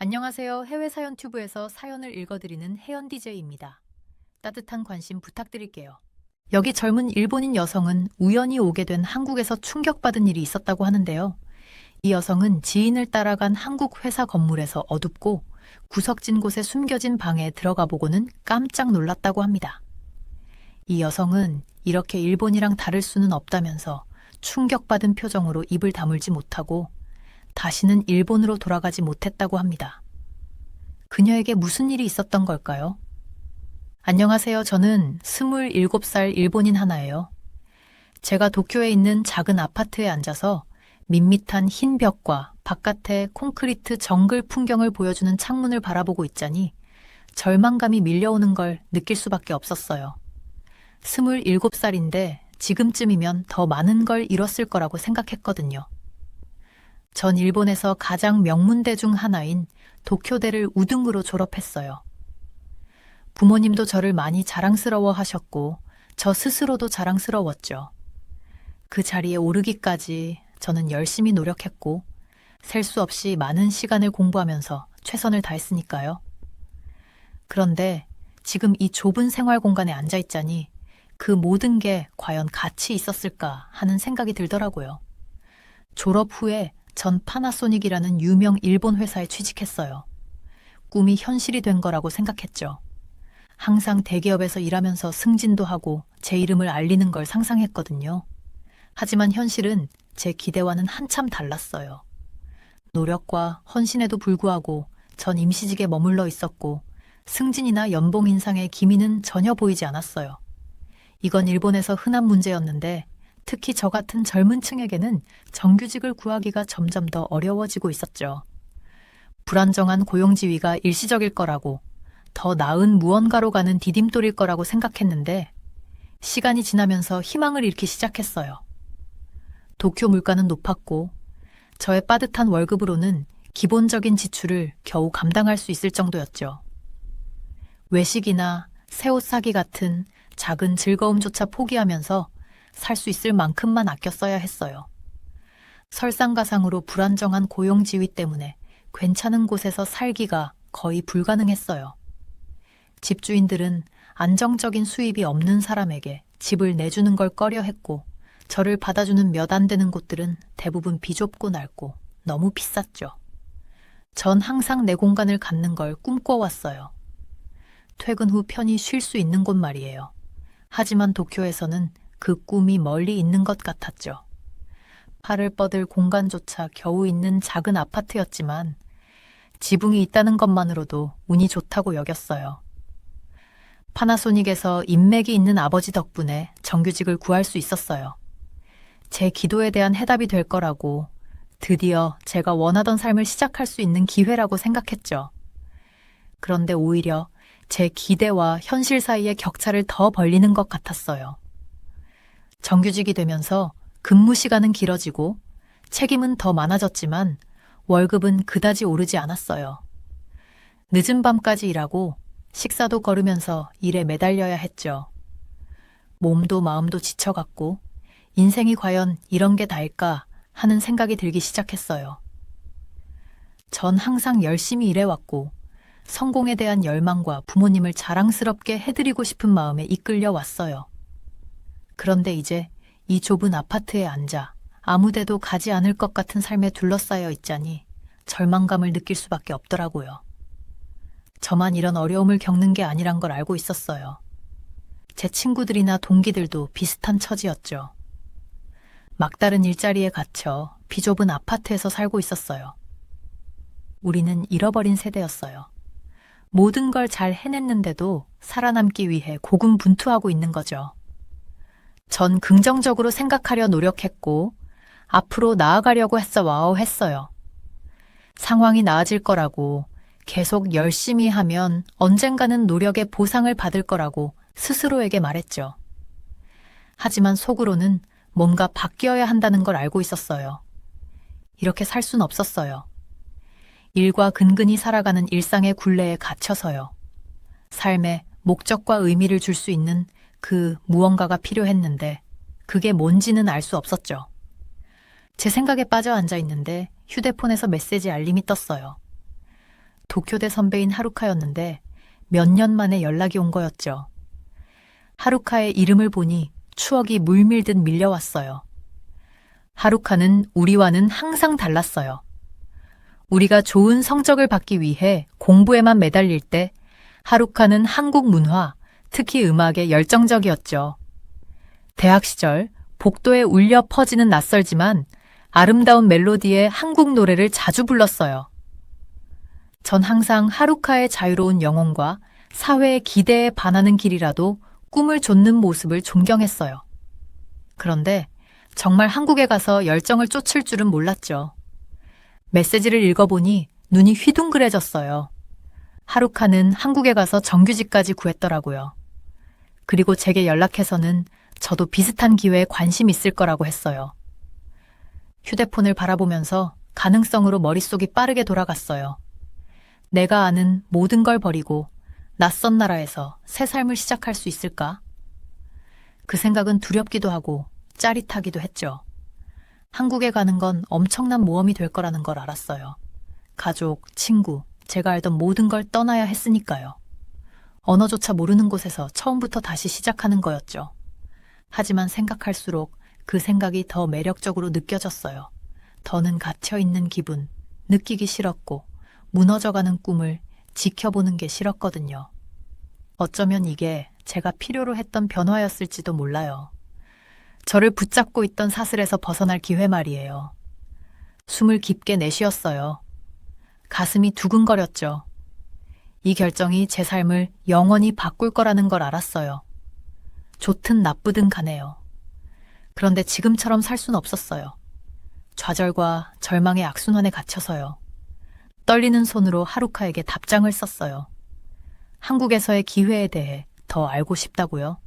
안녕하세요. 해외 사연 튜브에서 사연을 읽어드리는 혜연 DJ입니다. 따뜻한 관심 부탁드릴게요. 여기 젊은 일본인 여성은 우연히 오게 된 한국에서 충격받은 일이 있었다고 하는데요. 이 여성은 지인을 따라간 한국 회사 건물에서 어둡고 구석진 곳에 숨겨진 방에 들어가 보고는 깜짝 놀랐다고 합니다. 이 여성은 이렇게 일본이랑 다를 수는 없다면서 충격받은 표정으로 입을 다물지 못하고 다시는 일본으로 돌아가지 못했다고 합니다. 그녀에게 무슨 일이 있었던 걸까요? 안녕하세요. 저는 27살 일본인 하나예요. 제가 도쿄에 있는 작은 아파트에 앉아서 밋밋한 흰 벽과 바깥의 콘크리트 정글 풍경을 보여주는 창문을 바라보고 있자니 절망감이 밀려오는 걸 느낄 수밖에 없었어요. 27살인데 지금쯤이면 더 많은 걸 잃었을 거라고 생각했거든요. 전 일본에서 가장 명문대 중 하나인 도쿄대를 우등으로 졸업했어요. 부모님도 저를 많이 자랑스러워 하셨고 저 스스로도 자랑스러웠죠. 그 자리에 오르기까지 저는 열심히 노력했고 셀 수 없이 많은 시간을 공부하면서 최선을 다했으니까요. 그런데 지금 이 좁은 생활 공간에 앉아 있자니 그 모든 게 과연 가치 있었을까 하는 생각이 들더라고요. 졸업 후에 전 파나소닉이라는 유명 일본 회사에 취직했어요. 꿈이 현실이 된 거라고 생각했죠. 항상 대기업에서 일하면서 승진도 하고 제 이름을 알리는 걸 상상했거든요. 하지만 현실은 제 기대와는 한참 달랐어요. 노력과 헌신에도 불구하고 전 임시직에 머물러 있었고 승진이나 연봉 인상의 기미는 전혀 보이지 않았어요. 이건 일본에서 흔한 문제였는데 특히 저 같은 젊은 층에게는 정규직을 구하기가 점점 더 어려워지고 있었죠. 불안정한 고용지위가 일시적일 거라고, 더 나은 무언가로 가는 디딤돌일 거라고 생각했는데 시간이 지나면서 희망을 잃기 시작했어요. 도쿄 물가는 높았고 저의 빠듯한 월급으로는 기본적인 지출을 겨우 감당할 수 있을 정도였죠. 외식이나 새 옷 사기 같은 작은 즐거움조차 포기하면서 살 수 있을 만큼만 아껴 써야 했어요. 설상가상으로 불안정한 고용지위 때문에 괜찮은 곳에서 살기가 거의 불가능했어요. 집주인들은 안정적인 수입이 없는 사람에게 집을 내주는 걸 꺼려했고 저를 받아주는 몇 안 되는 곳들은 대부분 비좁고 낡고 너무 비쌌죠. 전 항상 내 공간을 갖는 걸 꿈꿔왔어요. 퇴근 후 편히 쉴 수 있는 곳 말이에요. 하지만 도쿄에서는 그 꿈이 멀리 있는 것 같았죠. 팔을 뻗을 공간조차 겨우 있는 작은 아파트였지만 지붕이 있다는 것만으로도 운이 좋다고 여겼어요. 파나소닉에서 인맥이 있는 아버지 덕분에 정규직을 구할 수 있었어요. 제 기도에 대한 해답이 될 거라고, 드디어 제가 원하던 삶을 시작할 수 있는 기회라고 생각했죠. 그런데 오히려 제 기대와 현실 사이의 격차를 더 벌리는 것 같았어요. 정규직이 되면서 근무 시간은 길어지고 책임은 더 많아졌지만 월급은 그다지 오르지 않았어요. 늦은 밤까지 일하고 식사도 거르면서 일에 매달려야 했죠. 몸도 마음도 지쳐갔고 인생이 과연 이런 게 다일까 하는 생각이 들기 시작했어요. 전 항상 열심히 일해왔고 성공에 대한 열망과 부모님을 자랑스럽게 해드리고 싶은 마음에 이끌려 왔어요. 그런데 이제 이 좁은 아파트에 앉아 아무데도 가지 않을 것 같은 삶에 둘러싸여 있자니 절망감을 느낄 수밖에 없더라고요. 저만 이런 어려움을 겪는 게 아니란 걸 알고 있었어요. 제 친구들이나 동기들도 비슷한 처지였죠. 막다른 일자리에 갇혀 비좁은 아파트에서 살고 있었어요. 우리는 잃어버린 세대였어요. 모든 걸 잘 해냈는데도 살아남기 위해 고군분투하고 있는 거죠. 전 긍정적으로 생각하려 노력했고 앞으로 나아가려고 했어요. 상황이 나아질 거라고, 계속 열심히 하면 언젠가는 노력의 보상을 받을 거라고 스스로에게 말했죠. 하지만 속으로는 뭔가 바뀌어야 한다는 걸 알고 있었어요. 이렇게 살 순 없었어요. 일과 근근히 살아가는 일상의 굴레에 갇혀서요. 삶에 목적과 의미를 줄 수 있는 그 무언가가 필요했는데 그게 뭔지는 알 수 없었죠. 제 생각에 빠져 앉아 있는데 휴대폰에서 메시지 알림이 떴어요. 도쿄대 선배인 하루카였는데 몇 년 만에 연락이 온 거였죠. 하루카의 이름을 보니 추억이 물밀듯 밀려왔어요. 하루카는 우리와는 항상 달랐어요. 우리가 좋은 성적을 받기 위해 공부에만 매달릴 때 하루카는 한국 문화, 특히 음악에 열정적이었죠. 대학 시절 복도에 울려 퍼지는 낯설지만 아름다운 멜로디의 한국 노래를 자주 불렀어요. 전 항상 하루카의 자유로운 영혼과 사회의 기대에 반하는 길이라도 꿈을 좇는 모습을 존경했어요. 그런데 정말 한국에 가서 열정을 쫓을 줄은 몰랐죠. 메시지를 읽어보니 눈이 휘둥그레졌어요. 하루카는 한국에 가서 정규직까지 구했더라고요. 그리고 제게 연락해서는 저도 비슷한 기회에 관심 있을 거라고 했어요. 휴대폰을 바라보면서 가능성으로 머릿속이 빠르게 돌아갔어요. 내가 아는 모든 걸 버리고 낯선 나라에서 새 삶을 시작할 수 있을까? 그 생각은 두렵기도 하고 짜릿하기도 했죠. 한국에 가는 건 엄청난 모험이 될 거라는 걸 알았어요. 가족, 친구, 제가 알던 모든 걸 떠나야 했으니까요. 언어조차 모르는 곳에서 처음부터 다시 시작하는 거였죠. 하지만 생각할수록 그 생각이 더 매력적으로 느껴졌어요. 더는 갇혀있는 기분, 느끼기 싫었고 무너져가는 꿈을 지켜보는 게 싫었거든요. 어쩌면 이게 제가 필요로 했던 변화였을지도 몰라요. 저를 붙잡고 있던 사슬에서 벗어날 기회 말이에요. 숨을 깊게 내쉬었어요. 가슴이 두근거렸죠. 이 결정이 제 삶을 영원히 바꿀 거라는 걸 알았어요. 좋든 나쁘든 가네요. 그런데 지금처럼 살 순 없었어요. 좌절과 절망의 악순환에 갇혀서요. 떨리는 손으로 하루카에게 답장을 썼어요. 한국에서의 기회에 대해 더 알고 싶다고요.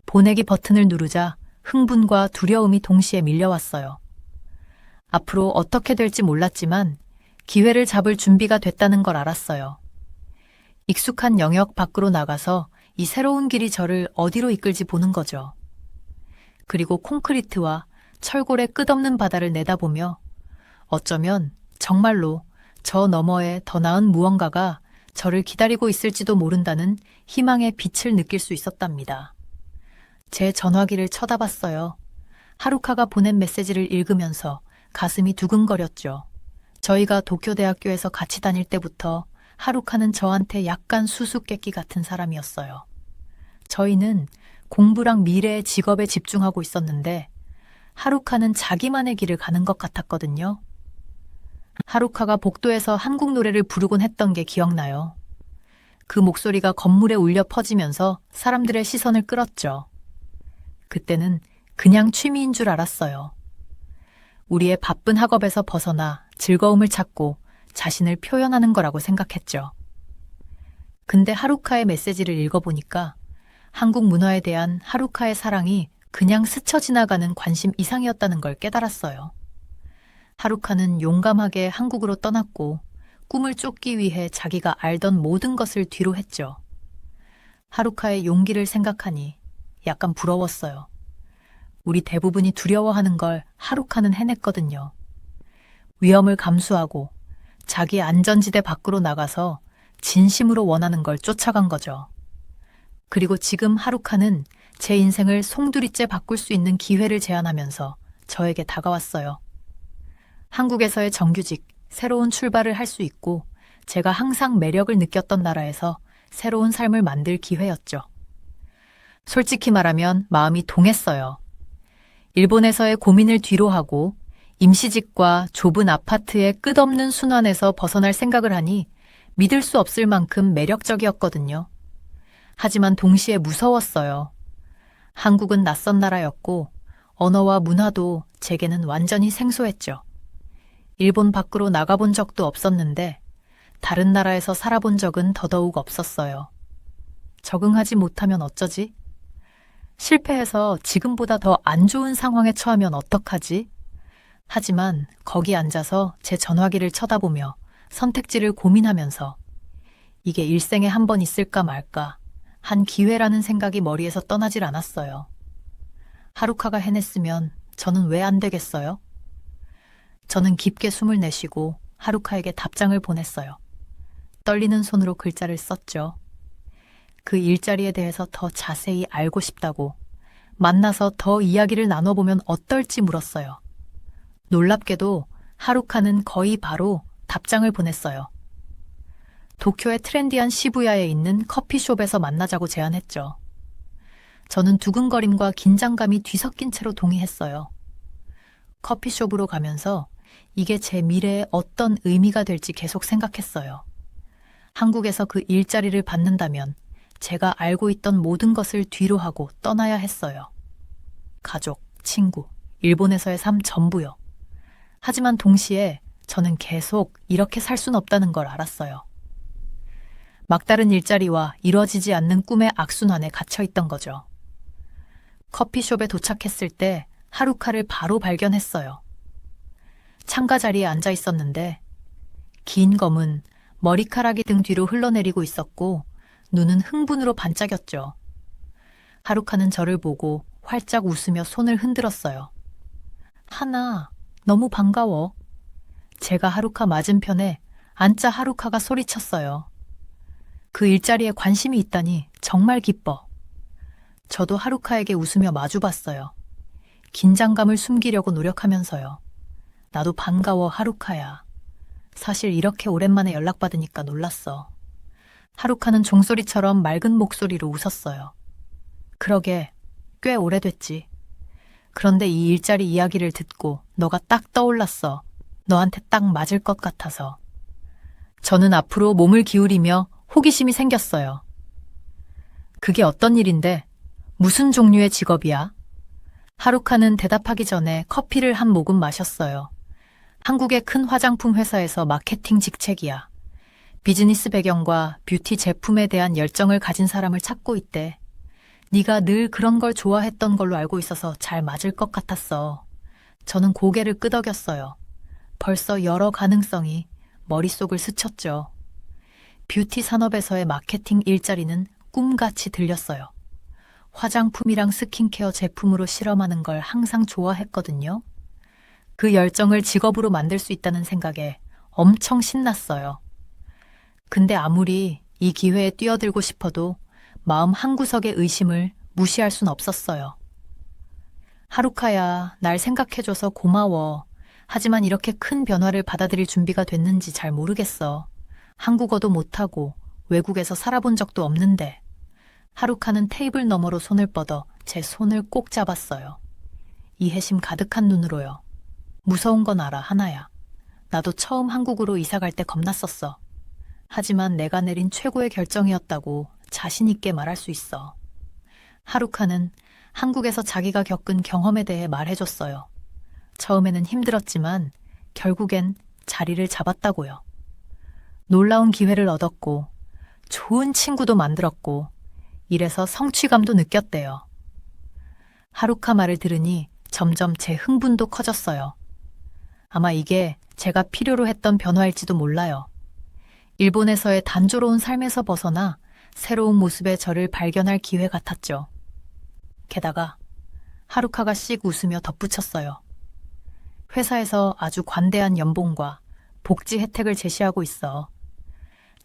보내기 버튼을 누르자 흥분과 두려움이 동시에 밀려왔어요. 앞으로 어떻게 될지 몰랐지만 기회를 잡을 준비가 됐다는 걸 알았어요. 익숙한 영역 밖으로 나가서 이 새로운 길이 저를 어디로 이끌지 보는 거죠. 그리고 콘크리트와 철골의 끝없는 바다를 내다보며 어쩌면 정말로 저 너머에 더 나은 무언가가 저를 기다리고 있을지도 모른다는 희망의 빛을 느낄 수 있었답니다. 제 전화기를 쳐다봤어요. 하루카가 보낸 메시지를 읽으면서 가슴이 두근거렸죠. 저희가 도쿄대학교에서 같이 다닐 때부터 하루카는 저한테 약간 수수께끼 같은 사람이었어요. 저희는 공부랑 미래의 직업에 집중하고 있었는데 하루카는 자기만의 길을 가는 것 같았거든요. 하루카가 복도에서 한국 노래를 부르곤 했던 게 기억나요. 그 목소리가 건물에 울려 퍼지면서 사람들의 시선을 끌었죠. 그때는 그냥 취미인 줄 알았어요. 우리의 바쁜 학업에서 벗어나 즐거움을 찾고 자신을 표현하는 거라고 생각했죠. 근데 하루카의 메시지를 읽어보니까 한국 문화에 대한 하루카의 사랑이 그냥 스쳐 지나가는 관심 이상이었다는 걸 깨달았어요. 하루카는 용감하게 한국으로 떠났고 꿈을 쫓기 위해 자기가 알던 모든 것을 뒤로 했죠. 하루카의 용기를 생각하니 약간 부러웠어요. 우리 대부분이 두려워하는 걸 하루카는 해냈거든요. 위험을 감수하고 자기 안전지대 밖으로 나가서 진심으로 원하는 걸 쫓아간 거죠. 그리고 지금 하루카는 제 인생을 송두리째 바꿀 수 있는 기회를 제안하면서 저에게 다가왔어요. 한국에서의 정규직, 새로운 출발을 할 수 있고 제가 항상 매력을 느꼈던 나라에서 새로운 삶을 만들 기회였죠. 솔직히 말하면 마음이 동했어요. 일본에서의 고민을 뒤로하고 임시직과 좁은 아파트의 끝없는 순환에서 벗어날 생각을 하니 믿을 수 없을 만큼 매력적이었거든요. 하지만 동시에 무서웠어요. 한국은 낯선 나라였고 언어와 문화도 제게는 완전히 생소했죠. 일본 밖으로 나가본 적도 없었는데 다른 나라에서 살아본 적은 더더욱 없었어요. 적응하지 못하면 어쩌지? 실패해서 지금보다 더 안 좋은 상황에 처하면 어떡하지? 하지만 거기 앉아서 제 전화기를 쳐다보며 선택지를 고민하면서 이게 일생에 한 번 있을까 말까 한 기회라는 생각이 머리에서 떠나질 않았어요. 하루카가 해냈으면 저는 왜 안 되겠어요? 저는 깊게 숨을 내쉬고 하루카에게 답장을 보냈어요. 떨리는 손으로 글자를 썼죠. 그 일자리에 대해서 더 자세히 알고 싶다고, 만나서 더 이야기를 나눠보면 어떨지 물었어요. 놀랍게도 하루카는 거의 바로 답장을 보냈어요. 도쿄의 트렌디한 시부야에 있는 커피숍에서 만나자고 제안했죠. 저는 두근거림과 긴장감이 뒤섞인 채로 동의했어요. 커피숍으로 가면서 이게 제 미래에 어떤 의미가 될지 계속 생각했어요. 한국에서 그 일자리를 받는다면 제가 알고 있던 모든 것을 뒤로 하고 떠나야 했어요. 가족, 친구, 일본에서의 삶 전부요. 하지만 동시에 저는 계속 이렇게 살 순 없다는 걸 알았어요. 막다른 일자리와 이뤄지지 않는 꿈의 악순환에 갇혀 있던 거죠. 커피숍에 도착했을 때 하루카를 바로 발견했어요. 창가 자리에 앉아 있었는데 긴 검은 머리카락이 등 뒤로 흘러내리고 있었고 눈은 흥분으로 반짝였죠. 하루카는 저를 보고 활짝 웃으며 손을 흔들었어요. 하나, 너무 반가워. 제가 하루카 맞은편에 앉자 하루카가 소리쳤어요. 그 일자리에 관심이 있다니 정말 기뻐. 저도 하루카에게 웃으며 마주봤어요. 긴장감을 숨기려고 노력하면서요. 나도 반가워, 하루카야. 사실 이렇게 오랜만에 연락받으니까 놀랐어. 하루카는 종소리처럼 맑은 목소리로 웃었어요. 그러게, 꽤 오래됐지. 그런데 이 일자리 이야기를 듣고 너가 딱 떠올랐어. 너한테 딱 맞을 것 같아서. 저는 앞으로 몸을 기울이며 호기심이 생겼어요. 그게 어떤 일인데? 무슨 종류의 직업이야? 하루카는 대답하기 전에 커피를 한 모금 마셨어요. 한국의 큰 화장품 회사에서 마케팅 직책이야. 비즈니스 배경과 뷰티 제품에 대한 열정을 가진 사람을 찾고 있대. 네가 늘 그런 걸 좋아했던 걸로 알고 있어서 잘 맞을 것 같았어. 저는 고개를 끄덕였어요. 벌써 여러 가능성이 머릿속을 스쳤죠. 뷰티 산업에서의 마케팅 일자리는 꿈같이 들렸어요. 화장품이랑 스킨케어 제품으로 실험하는 걸 항상 좋아했거든요. 그 열정을 직업으로 만들 수 있다는 생각에 엄청 신났어요. 근데 아무리 이 기회에 뛰어들고 싶어도 마음 한구석의 의심을 무시할 순 없었어요. 하루카야, 날 생각해줘서 고마워. 하지만 이렇게 큰 변화를 받아들일 준비가 됐는지 잘 모르겠어. 한국어도 못하고 외국에서 살아본 적도 없는데. 하루카는 테이블 너머로 손을 뻗어 제 손을 꼭 잡았어요. 이해심 가득한 눈으로요. 무서운 건 알아, 하나야. 나도 처음 한국으로 이사 갈 때 겁났었어. 하지만 내가 내린 최고의 결정이었다고 자신 있게 말할 수 있어. 하루카는 한국에서 자기가 겪은 경험에 대해 말해줬어요. 처음에는 힘들었지만 결국엔 자리를 잡았다고요. 놀라운 기회를 얻었고 좋은 친구도 만들었고 이래서 성취감도 느꼈대요. 하루카 말을 들으니 점점 제 흥분도 커졌어요. 아마 이게 제가 필요로 했던 변화일지도 몰라요. 일본에서의 단조로운 삶에서 벗어나 새로운 모습의 저를 발견할 기회 같았죠. 게다가 하루카가 씩 웃으며 덧붙였어요. 회사에서 아주 관대한 연봉과 복지 혜택을 제시하고 있어.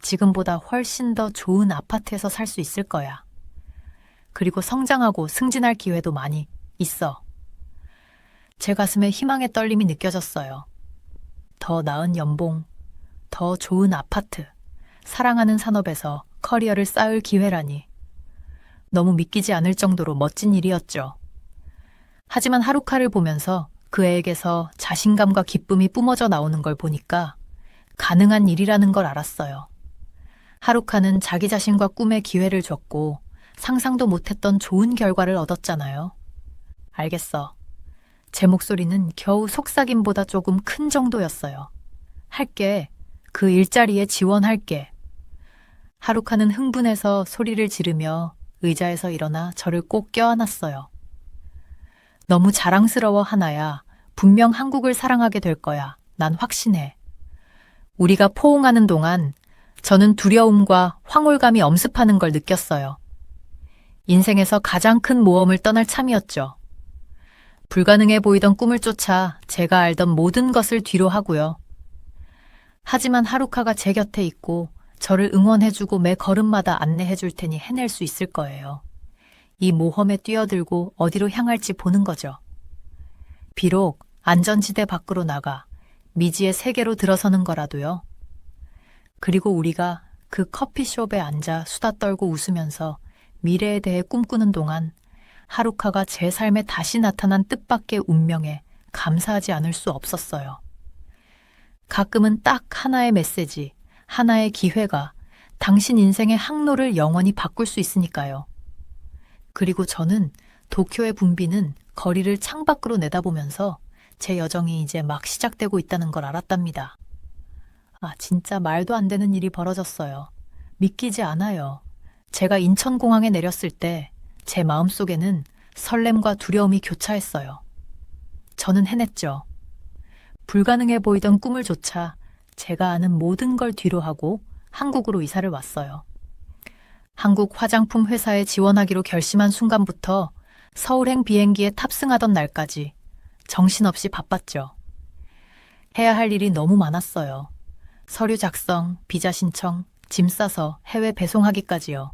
지금보다 훨씬 더 좋은 아파트에서 살 수 있을 거야. 그리고 성장하고 승진할 기회도 많이 있어. 제 가슴에 희망의 떨림이 느껴졌어요. 더 나은 연봉, 더 좋은 아파트, 사랑하는 산업에서 커리어를 쌓을 기회라니. 너무 믿기지 않을 정도로 멋진 일이었죠. 하지만 하루카를 보면서 그 애에게서 자신감과 기쁨이 뿜어져 나오는 걸 보니까 가능한 일이라는 걸 알았어요. 하루카는 자기 자신과 꿈에 기회를 줬고 상상도 못했던 좋은 결과를 얻었잖아요. 알겠어. 제 목소리는 겨우 속삭임보다 조금 큰 정도였어요. 할게. 그 일자리에 지원할게. 하루카는 흥분해서 소리를 지르며 의자에서 일어나 저를 꼭 껴안았어요. 너무 자랑스러워, 하나야. 분명 한국을 사랑하게 될 거야. 난 확신해. 우리가 포옹하는 동안 저는 두려움과 황홀감이 엄습하는 걸 느꼈어요. 인생에서 가장 큰 모험을 떠날 참이었죠. 불가능해 보이던 꿈을 쫓아 제가 알던 모든 것을 뒤로 하고요. 하지만 하루카가 제 곁에 있고 저를 응원해주고 매 걸음마다 안내해줄 테니 해낼 수 있을 거예요. 이 모험에 뛰어들고 어디로 향할지 보는 거죠. 비록 안전지대 밖으로 나가 미지의 세계로 들어서는 거라도요. 그리고 우리가 그 커피숍에 앉아 수다 떨고 웃으면서 미래에 대해 꿈꾸는 동안 하루카가 제 삶에 다시 나타난 뜻밖의 운명에 감사하지 않을 수 없었어요. 가끔은 딱 하나의 메시지, 하나의 기회가 당신 인생의 항로를 영원히 바꿀 수 있으니까요. 그리고 저는 도쿄의 붐비는 거리를 창밖으로 내다보면서 제 여정이 이제 막 시작되고 있다는 걸 알았답니다. 진짜 말도 안 되는 일이 벌어졌어요. 믿기지 않아요. 제가 인천공항에 내렸을 때 제 마음속에는 설렘과 두려움이 교차했어요. 저는 해냈죠. 불가능해 보이던 꿈을 좇아 제가 아는 모든 걸 뒤로하고 한국으로 이사를 왔어요. 한국 화장품 회사에 지원하기로 결심한 순간부터 서울행 비행기에 탑승하던 날까지 정신없이 바빴죠. 해야 할 일이 너무 많았어요. 서류 작성, 비자 신청, 짐 싸서 해외 배송하기까지요.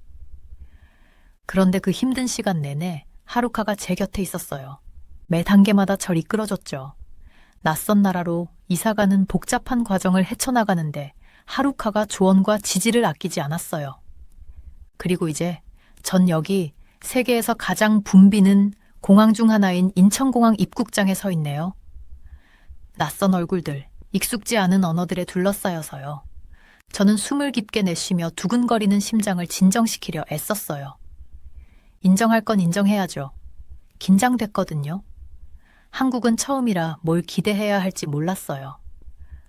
그런데 그 힘든 시간 내내 하루카가 제 곁에 있었어요. 매 단계마다 절 이끌어줬죠. 낯선 나라로 이사가는 복잡한 과정을 헤쳐나가는데 하루카가 조언과 지지를 아끼지 않았어요. 그리고 이제 전 여기 세계에서 가장 붐비는 공항 중 하나인 인천공항 입국장에 서 있네요. 낯선 얼굴들, 익숙지 않은 언어들에 둘러싸여서요. 저는 숨을 깊게 내쉬며 두근거리는 심장을 진정시키려 애썼어요. 인정할 건 인정해야죠. 긴장됐거든요. 한국은 처음이라 뭘 기대해야 할지 몰랐어요.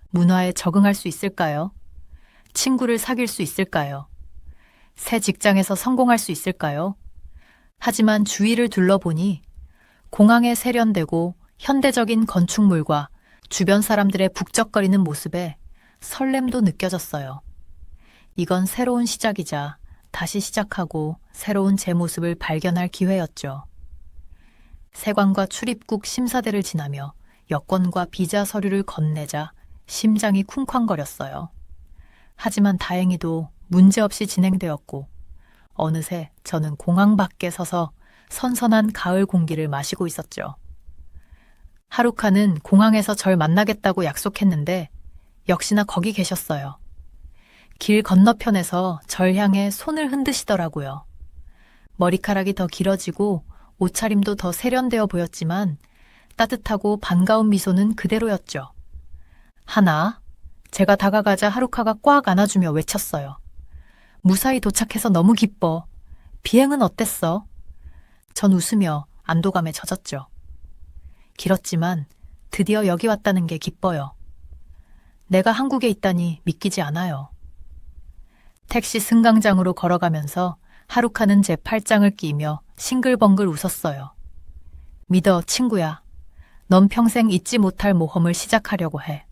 문화에 적응할 수 있을까요? 친구를 사귈 수 있을까요? 새 직장에서 성공할 수 있을까요? 하지만 주위를 둘러보니 공항에 세련되고 현대적인 건축물과 주변 사람들의 북적거리는 모습에 설렘도 느껴졌어요. 이건 새로운 시작이자 다시 시작하고 새로운 제 모습을 발견할 기회였죠. 세관과 출입국 심사대를 지나며 여권과 비자 서류를 건네자 심장이 쿵쾅거렸어요. 하지만 다행히도 문제없이 진행되었고 어느새 저는 공항 밖에 서서 선선한 가을 공기를 마시고 있었죠. 하루카는 공항에서 절 만나겠다고 약속했는데 역시나 거기 계셨어요. 길 건너편에서 절 향해 손을 흔드시더라고요. 머리카락이 더 길어지고 옷차림도 더 세련되어 보였지만 따뜻하고 반가운 미소는 그대로였죠. 하나, 제가 다가가자 하루카가 꽉 안아주며 외쳤어요. 무사히 도착해서 너무 기뻐. 비행은 어땠어? 전 웃으며 안도감에 젖었죠. 길었지만 드디어 여기 왔다는 게 기뻐요. 내가 한국에 있다니 믿기지 않아요. 택시 승강장으로 걸어가면서 하루카는 제 팔짱을 끼며 싱글벙글 웃었어요. 믿어, 친구야. 넌 평생 잊지 못할 모험을 시작하려고 해.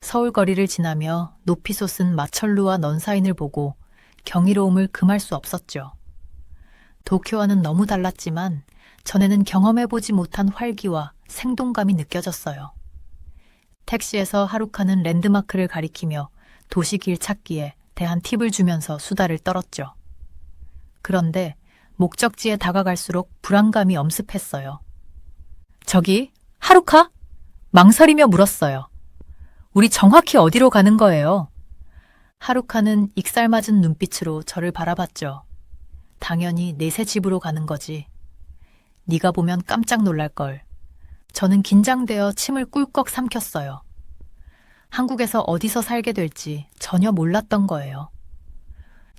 서울 거리를 지나며 높이 솟은 마철루와 넌사인을 보고 경이로움을 금할 수 없었죠. 도쿄와는 너무 달랐지만 전에는 경험해보지 못한 활기와 생동감이 느껴졌어요. 택시에서 하루카는 랜드마크를 가리키며 도시길 찾기에 대한 팁을 주면서 수다를 떨었죠. 그런데 목적지에 다가갈수록 불안감이 엄습했어요. 저기, 하루카? 망설이며 물었어요. 우리 정확히 어디로 가는 거예요? 하루카는 익살맞은 눈빛으로 저를 바라봤죠. 당연히 내 새 집으로 가는 거지. 네가 보면 깜짝 놀랄걸. 저는 긴장되어 침을 꿀꺽 삼켰어요. 한국에서 어디서 살게 될지 전혀 몰랐던 거예요.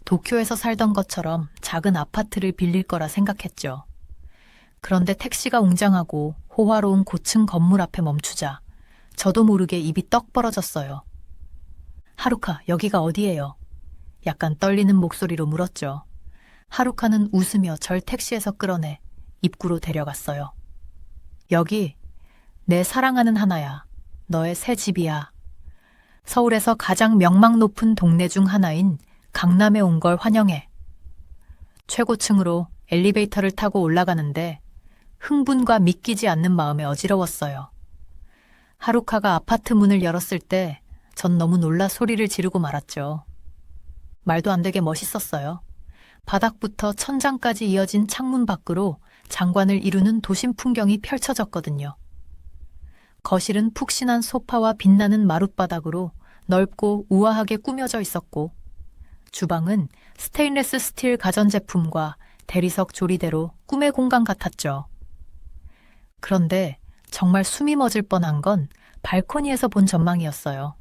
도쿄에서 살던 것처럼 작은 아파트를 빌릴 거라 생각했죠. 그런데 택시가 웅장하고 호화로운 고층 건물 앞에 멈추자 저도 모르게 입이 떡 벌어졌어요. 하루카, 여기가 어디예요? 약간 떨리는 목소리로 물었죠. 하루카는 웃으며 절 택시에서 끌어내 입구로 데려갔어요. 여기, 내 사랑하는 하나야. 너의 새 집이야. 서울에서 가장 명망 높은 동네 중 하나인 강남에 온 걸 환영해. 최고층으로 엘리베이터를 타고 올라가는데 흥분과 믿기지 않는 마음에 어지러웠어요. 하루카가 아파트 문을 열었을 때 전 너무 놀라 소리를 지르고 말았죠. 말도 안 되게 멋있었어요. 바닥부터 천장까지 이어진 창문 밖으로 장관을 이루는 도심 풍경이 펼쳐졌거든요. 거실은 푹신한 소파와 빛나는 마룻바닥으로 넓고 우아하게 꾸며져 있었고, 주방은 스테인레스 스틸 가전제품과 대리석 조리대로 꿈의 공간 같았죠. 그런데 정말 숨이 멎을 뻔한 건 발코니에서 본 전망이었어요.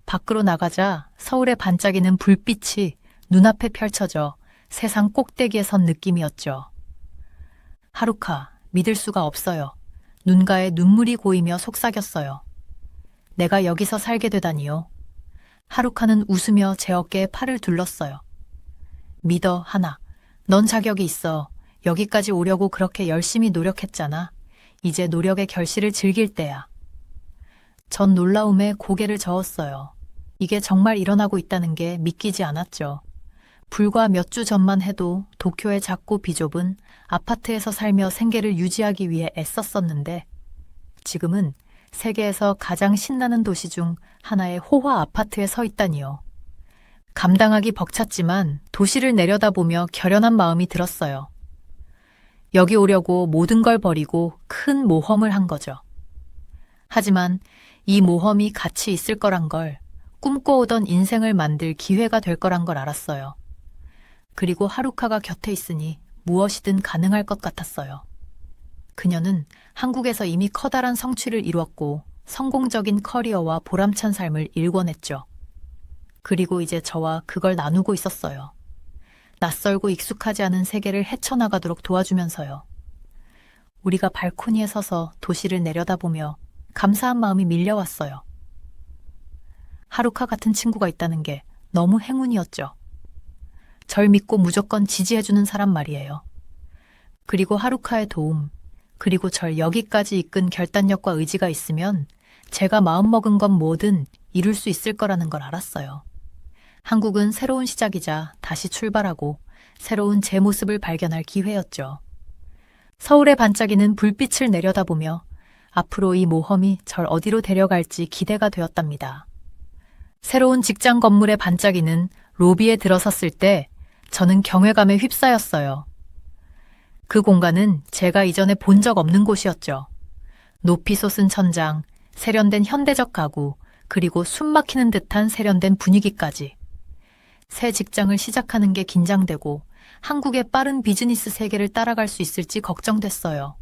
밖으로 나가자 서울에 반짝이는 불빛이 눈앞에 펼쳐져 세상 꼭대기에 선 느낌이었죠. 하루카, 믿을 수가 없어요. 눈가에 눈물이 고이며 속삭였어요. 내가 여기서 살게 되다니요. 하루카는 웃으며 제 어깨에 팔을 둘렀어요. 믿어, 하나. 넌 자격이 있어. 여기까지 오려고 그렇게 열심히 노력했잖아. 이제 노력의 결실을 즐길 때야. 전 놀라움에 고개를 저었어요. 이게 정말 일어나고 있다는 게 믿기지 않았죠. 불과 몇 주 전만 해도 도쿄의 작고 비좁은 아파트에서 살며 생계를 유지하기 위해 애썼었는데, 지금은 세계에서 가장 신나는 도시 중 하나의 호화 아파트에 서 있다니요. 감당하기 벅찼지만 도시를 내려다보며 결연한 마음이 들었어요. 여기 오려고 모든 걸 버리고 큰 모험을 한 거죠. 하지만 이 모험이 가치 있을 거란 걸, 꿈꿔오던 인생을 만들 기회가 될 거란 걸 알았어요. 그리고 하루카가 곁에 있으니 무엇이든 가능할 것 같았어요. 그녀는 한국에서 이미 커다란 성취를 이루었고 성공적인 커리어와 보람찬 삶을 일궈냈죠. 그리고 이제 저와 그걸 나누고 있었어요. 낯설고 익숙하지 않은 세계를 헤쳐나가도록 도와주면서요. 우리가 발코니에 서서 도시를 내려다보며 감사한 마음이 밀려왔어요. 하루카 같은 친구가 있다는 게 너무 행운이었죠. 절 믿고 무조건 지지해주는 사람 말이에요. 그리고 하루카의 도움, 그리고 절 여기까지 이끈 결단력과 의지가 있으면 제가 마음먹은 건 뭐든 이룰 수 있을 거라는 걸 알았어요. 한국은 새로운 시작이자 다시 출발하고 새로운 제 모습을 발견할 기회였죠. 서울에 반짝이는 불빛을 내려다보며 앞으로 이 모험이 절 어디로 데려갈지 기대가 되었답니다. 새로운 직장 건물에 반짝이는 로비에 들어섰을 때 저는 경외감에 휩싸였어요. 그 공간은 제가 이전에 본 적 없는 곳이었죠. 높이 솟은 천장, 세련된 현대적 가구, 그리고 숨막히는 듯한 세련된 분위기까지. 새 직장을 시작하는 게 긴장되고 한국의 빠른 비즈니스 세계를 따라갈 수 있을지 걱정됐어요.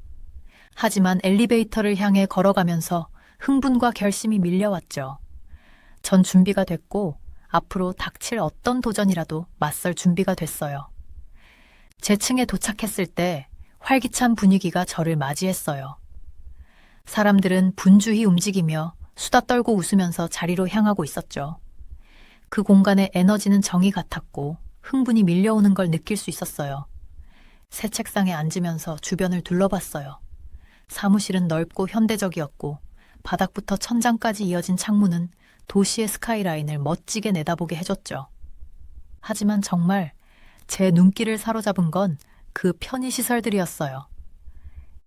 하지만 엘리베이터를 향해 걸어가면서 흥분과 결심이 밀려왔죠. 전 준비가 됐고 앞으로 닥칠 어떤 도전이라도 맞설 준비가 됐어요. 제 층에 도착했을 때 활기찬 분위기가 저를 맞이했어요. 사람들은 분주히 움직이며 수다 떨고 웃으면서 자리로 향하고 있었죠. 그 공간의 에너지는 정이 같았고 흥분이 밀려오는 걸 느낄 수 있었어요. 새 책상에 앉으면서 주변을 둘러봤어요. 사무실은 넓고 현대적이었고 바닥부터 천장까지 이어진 창문은 도시의 스카이라인을 멋지게 내다보게 해줬죠. 하지만 정말 제 눈길을 사로잡은 건 그 편의시설들이었어요.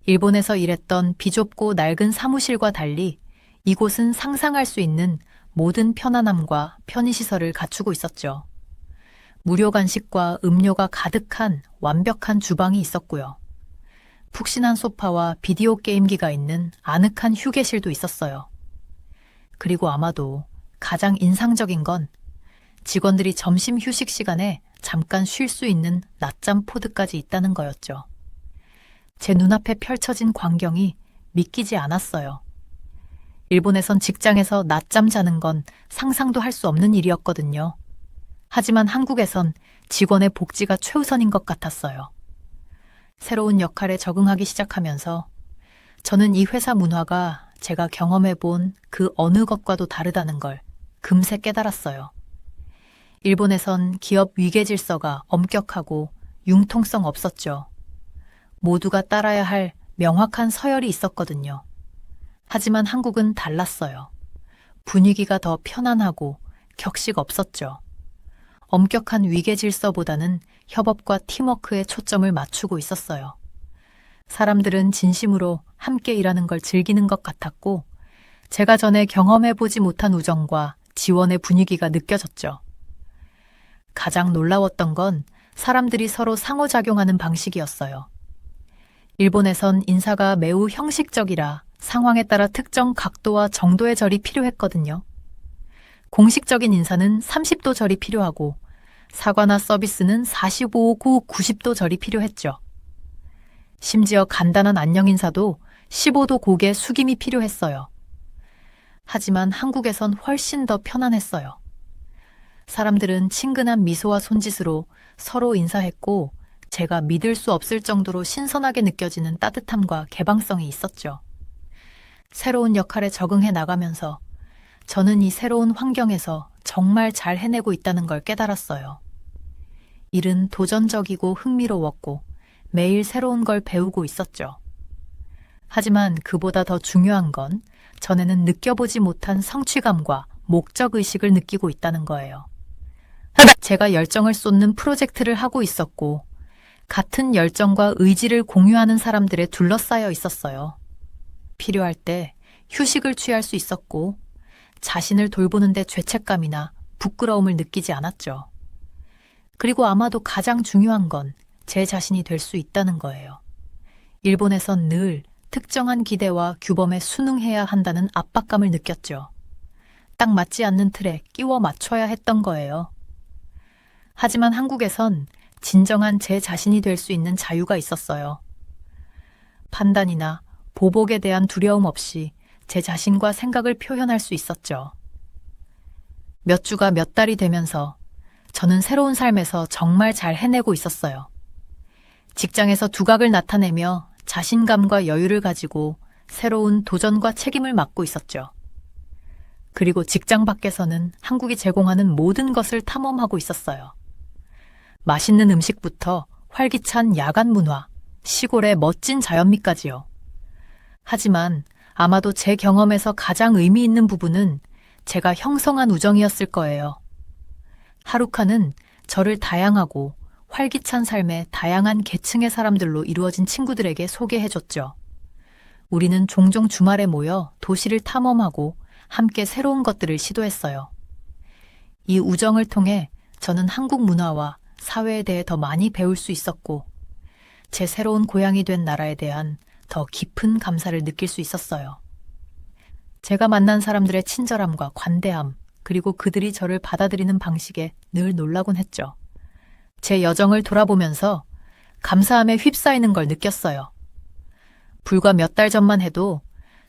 일본에서 일했던 비좁고 낡은 사무실과 달리 이곳은 상상할 수 있는 모든 편안함과 편의시설을 갖추고 있었죠. 무료 간식과 음료가 가득한 완벽한 주방이 있었고요. 푹신한 소파와 비디오 게임기가 있는 아늑한 휴게실도 있었어요. 그리고 아마도 가장 인상적인 건 직원들이 점심 휴식 시간에 잠깐 쉴 수 있는 낮잠 포드까지 있다는 거였죠. 제 눈앞에 펼쳐진 광경이 믿기지 않았어요. 일본에선 직장에서 낮잠 자는 건 상상도 할 수 없는 일이었거든요. 하지만 한국에선 직원의 복지가 최우선인 것 같았어요. 새로운 역할에 적응하기 시작하면서 저는 이 회사 문화가 제가 경험해본 그 어느 것과도 다르다는 걸 금세 깨달았어요. 일본에선 기업 위계 질서가 엄격하고 융통성 없었죠. 모두가 따라야 할 명확한 서열이 있었거든요. 하지만 한국은 달랐어요. 분위기가 더 편안하고 격식 없었죠. 엄격한 위계 질서보다는 협업과 팀워크에 초점을 맞추고 있었어요. 사람들은 진심으로 함께 일하는 걸 즐기는 것 같았고, 제가 전에 경험해보지 못한 우정과 지원의 분위기가 느껴졌죠. 가장 놀라웠던 건 사람들이 서로 상호작용하는 방식이었어요. 일본에선 인사가 매우 형식적이라 상황에 따라 특정 각도와 정도의 절이 필요했거든요. 공식적인 인사는 30도 절이 필요하고 사과나 서비스는 45구 90도 절이 필요했죠. 심지어 간단한 안녕 인사도 15도 고개 숙임이 필요했어요. 하지만 한국에선 훨씬 더 편안했어요. 사람들은 친근한 미소와 손짓으로 서로 인사했고 제가 믿을 수 없을 정도로 신선하게 느껴지는 따뜻함과 개방성이 있었죠. 새로운 역할에 적응해 나가면서 저는 이 새로운 환경에서 정말 잘 해내고 있다는 걸 깨달았어요. 일은 도전적이고 흥미로웠고 매일 새로운 걸 배우고 있었죠. 하지만 그보다 더 중요한 건 전에는 느껴보지 못한 성취감과 목적의식을 느끼고 있다는 거예요. 제가 열정을 쏟는 프로젝트를 하고 있었고 같은 열정과 의지를 공유하는 사람들에 둘러싸여 있었어요. 필요할 때 휴식을 취할 수 있었고 자신을 돌보는데 죄책감이나 부끄러움을 느끼지 않았죠. 그리고 아마도 가장 중요한 건 제 자신이 될 수 있다는 거예요. 일본에선 늘 특정한 기대와 규범에 순응해야 한다는 압박감을 느꼈죠. 딱 맞지 않는 틀에 끼워 맞춰야 했던 거예요. 하지만 한국에선 진정한 제 자신이 될 수 있는 자유가 있었어요. 판단이나 보복에 대한 두려움 없이 제 자신과 생각을 표현할 수 있었죠. 몇 주가 몇 달이 되면서 저는 새로운 삶에서 정말 잘 해내고 있었어요. 직장에서 두각을 나타내며 자신감과 여유를 가지고 새로운 도전과 책임을 맡고 있었죠. 그리고 직장 밖에서는 한국이 제공하는 모든 것을 탐험하고 있었어요. 맛있는 음식부터 활기찬 야간 문화, 시골의 멋진 자연미까지요. 하지만 아마도 제 경험에서 가장 의미 있는 부분은 제가 형성한 우정이었을 거예요. 하루카는 저를 다양하고 활기찬 삶의 다양한 계층의 사람들로 이루어진 친구들에게 소개해줬죠. 우리는 종종 주말에 모여 도시를 탐험하고 함께 새로운 것들을 시도했어요. 이 우정을 통해 저는 한국 문화와 사회에 대해 더 많이 배울 수 있었고 제 새로운 고향이 된 나라에 대한 더 깊은 감사를 느낄 수 있었어요. 제가 만난 사람들의 친절함과 관대함, 그리고 그들이 저를 받아들이는 방식에 늘 놀라곤 했죠. 제 여정을 돌아보면서 감사함에 휩싸이는 걸 느꼈어요. 불과 몇 달 전만 해도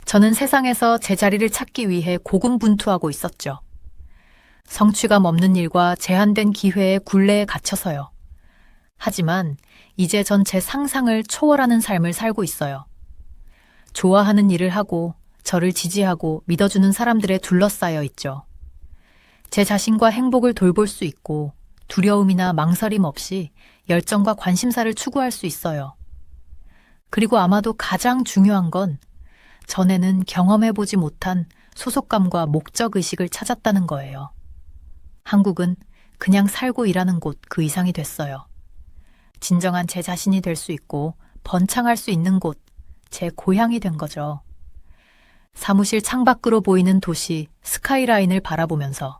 저는 세상에서 제 자리를 찾기 위해 고군분투하고 있었죠. 성취감 없는 일과 제한된 기회의 굴레에 갇혀서요. 하지만 이제 전 제 상상을 초월하는 삶을 살고 있어요. 좋아하는 일을 하고 저를 지지하고 믿어주는 사람들에 둘러싸여 있죠. 제 자신과 행복을 돌볼 수 있고 두려움이나 망설임 없이 열정과 관심사를 추구할 수 있어요. 그리고 아마도 가장 중요한 건 전에는 경험해보지 못한 소속감과 목적의식을 찾았다는 거예요. 한국은 그냥 살고 일하는 곳 그 이상이 됐어요. 진정한 제 자신이 될 수 있고 번창할 수 있는 곳, 제 고향이 된 거죠. 사무실 창밖으로 보이는 도시 스카이라인을 바라보면서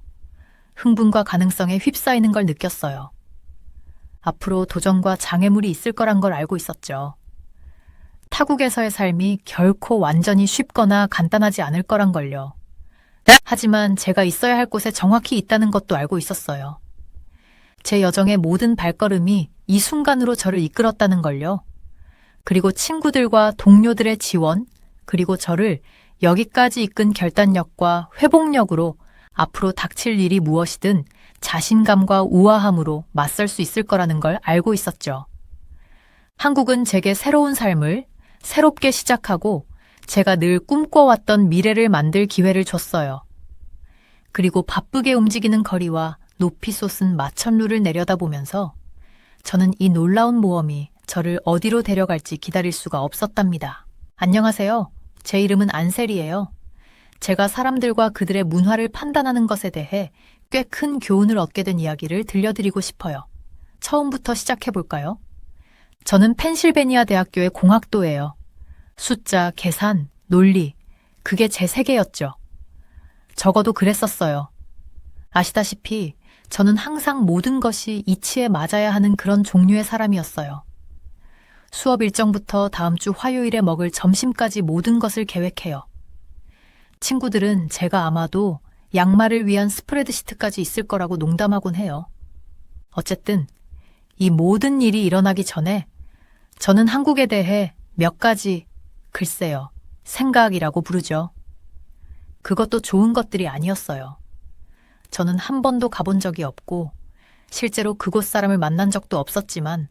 흥분과 가능성에 휩싸이는 걸 느꼈어요. 앞으로 도전과 장애물이 있을 거란 걸 알고 있었죠. 타국에서의 삶이 결코 완전히 쉽거나 간단하지 않을 거란 걸요. 하지만 제가 있어야 할 곳에 정확히 있다는 것도 알고 있었어요. 제 여정의 모든 발걸음이 이 순간으로 저를 이끌었다는 걸요. 그리고 친구들과 동료들의 지원, 그리고 저를 여기까지 이끈 결단력과 회복력으로 앞으로 닥칠 일이 무엇이든 자신감과 우아함으로 맞설 수 있을 거라는 걸 알고 있었죠. 한국은 제게 새로운 삶을 새롭게 시작하고 제가 늘 꿈꿔왔던 미래를 만들 기회를 줬어요. 그리고 바쁘게 움직이는 거리와 높이 솟은 마천루를 내려다보면서 저는 이 놀라운 모험이 저를 어디로 데려갈지 기다릴 수가 없었답니다. 안녕하세요. 제 이름은 안셀이에요. 제가 사람들과 그들의 문화를 판단하는 것에 대해 꽤 큰 교훈을 얻게 된 이야기를 들려드리고 싶어요. 처음부터 시작해볼까요? 저는 펜실베니아 대학교의 공학도예요. 숫자, 계산, 논리, 그게 제 세계였죠. 적어도 그랬었어요. 아시다시피 저는 항상 모든 것이 이치에 맞아야 하는 그런 종류의 사람이었어요. 수업 일정부터 다음 주 화요일에 먹을 점심까지 모든 것을 계획해요. 친구들은 제가 아마도 양말을 위한 스프레드시트까지 있을 거라고 농담하곤 해요. 어쨌든 이 모든 일이 일어나기 전에 저는 한국에 대해 몇 가지, 글쎄요, 생각이라고 부르죠. 그것도 좋은 것들이 아니었어요. 저는 한 번도 가본 적이 없고 실제로 그곳 사람을 만난 적도 없었지만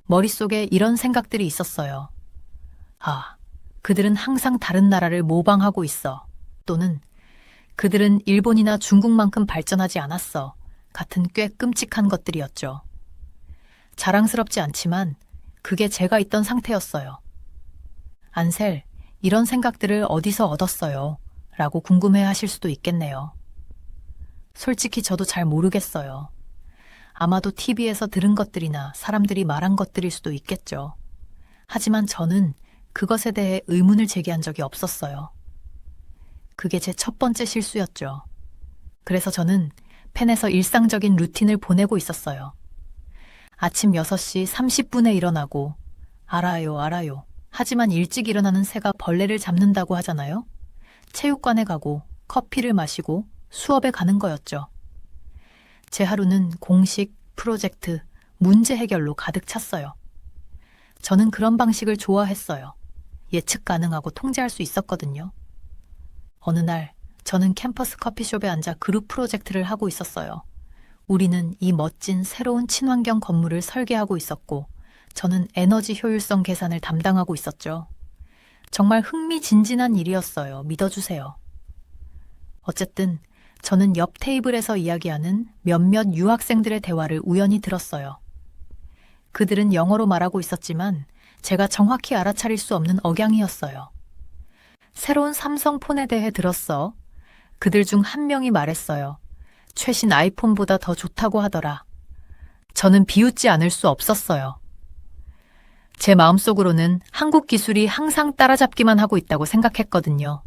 머릿속에 이런 생각들이 있었어요. 아, 그들은 항상 다른 나라를 모방하고 있어. 또는 그들은 일본이나 중국만큼 발전하지 않았어. 같은 꽤 끔찍한 것들이었죠. 자랑스럽지 않지만 그게 제가 있던 상태였어요. 안셀, 이런 생각들을 어디서 얻었어요? 라고 궁금해 하실 수도 있겠네요. 솔직히 저도 잘 모르겠어요. 아마도 TV에서 들은 것들이나 사람들이 말한 것들일 수도 있겠죠. 하지만 저는 그것에 대해 의문을 제기한 적이 없었어요. 그게 제 첫 번째 실수였죠. 그래서 저는 펜에서 일상적인 루틴을 보내고 있었어요. 아침 6시 30분에 일어나고, 알아요. 하지만 일찍 일어나는 새가 벌레를 잡는다고 하잖아요. 체육관에 가고, 커피를 마시고, 수업에 가는 거였죠. 제 하루는 공식, 프로젝트, 문제 해결로 가득 찼어요. 저는 그런 방식을 좋아했어요. 예측 가능하고 통제할 수 있었거든요. 어느 날 저는 캠퍼스 커피숍에 앉아 그룹 프로젝트를 하고 있었어요. 우리는 이 멋진 새로운 친환경 건물을 설계하고 있었고 저는 에너지 효율성 계산을 담당하고 있었죠. 정말 흥미진진한 일이었어요. 믿어주세요. 어쨌든 저는 옆 테이블에서 이야기하는 몇몇 유학생들의 대화를 우연히 들었어요. 그들은 영어로 말하고 있었지만 제가 정확히 알아차릴 수 없는 억양이었어요. 새로운 삼성폰에 대해 들었어. 그들 중 한 명이 말했어요. 최신 아이폰보다 더 좋다고 하더라. 저는 비웃지 않을 수 없었어요. 제 마음속으로는 한국 기술이 항상 따라잡기만 하고 있다고 생각했거든요.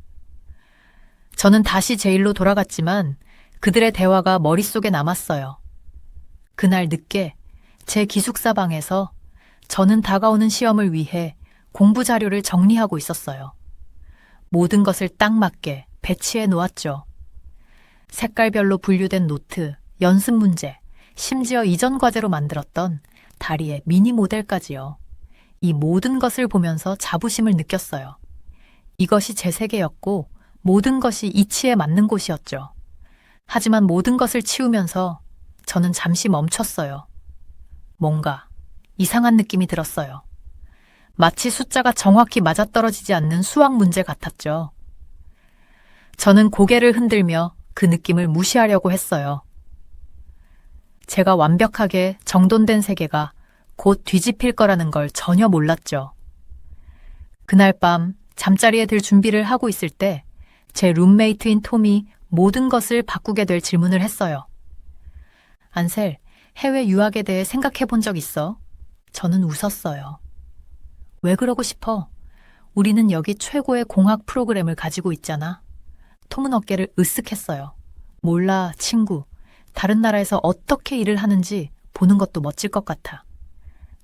저는 다시 제 일로 돌아갔지만 그들의 대화가 머릿속에 남았어요. 그날 늦게 제 기숙사 방에서 저는 다가오는 시험을 위해 공부 자료를 정리하고 있었어요. 모든 것을 딱 맞게 배치해 놓았죠. 색깔별로 분류된 노트, 연습 문제, 심지어 이전 과제로 만들었던 다리의 미니 모델까지요. 이 모든 것을 보면서 자부심을 느꼈어요. 이것이 제 세계였고 모든 것이 이치에 맞는 곳이었죠. 하지만 모든 것을 치우면서 저는 잠시 멈췄어요. 뭔가 이상한 느낌이 들었어요. 마치 숫자가 정확히 맞아떨어지지 않는 수학 문제 같았죠. 저는 고개를 흔들며 그 느낌을 무시하려고 했어요. 제가 완벽하게 정돈된 세계가 곧 뒤집힐 거라는 걸 전혀 몰랐죠. 그날 밤 잠자리에 들 준비를 하고 있을 때 제 룸메이트인 톰이 모든 것을 바꾸게 될 질문을 했어요. 안셀, 해외 유학에 대해 생각해 본 적 있어? 저는 웃었어요. 왜 그러고 싶어? 우리는 여기 최고의 공학 프로그램을 가지고 있잖아. 톰은 어깨를 으쓱했어요. 몰라, 친구. 다른 나라에서 어떻게 일을 하는지 보는 것도 멋질 것 같아.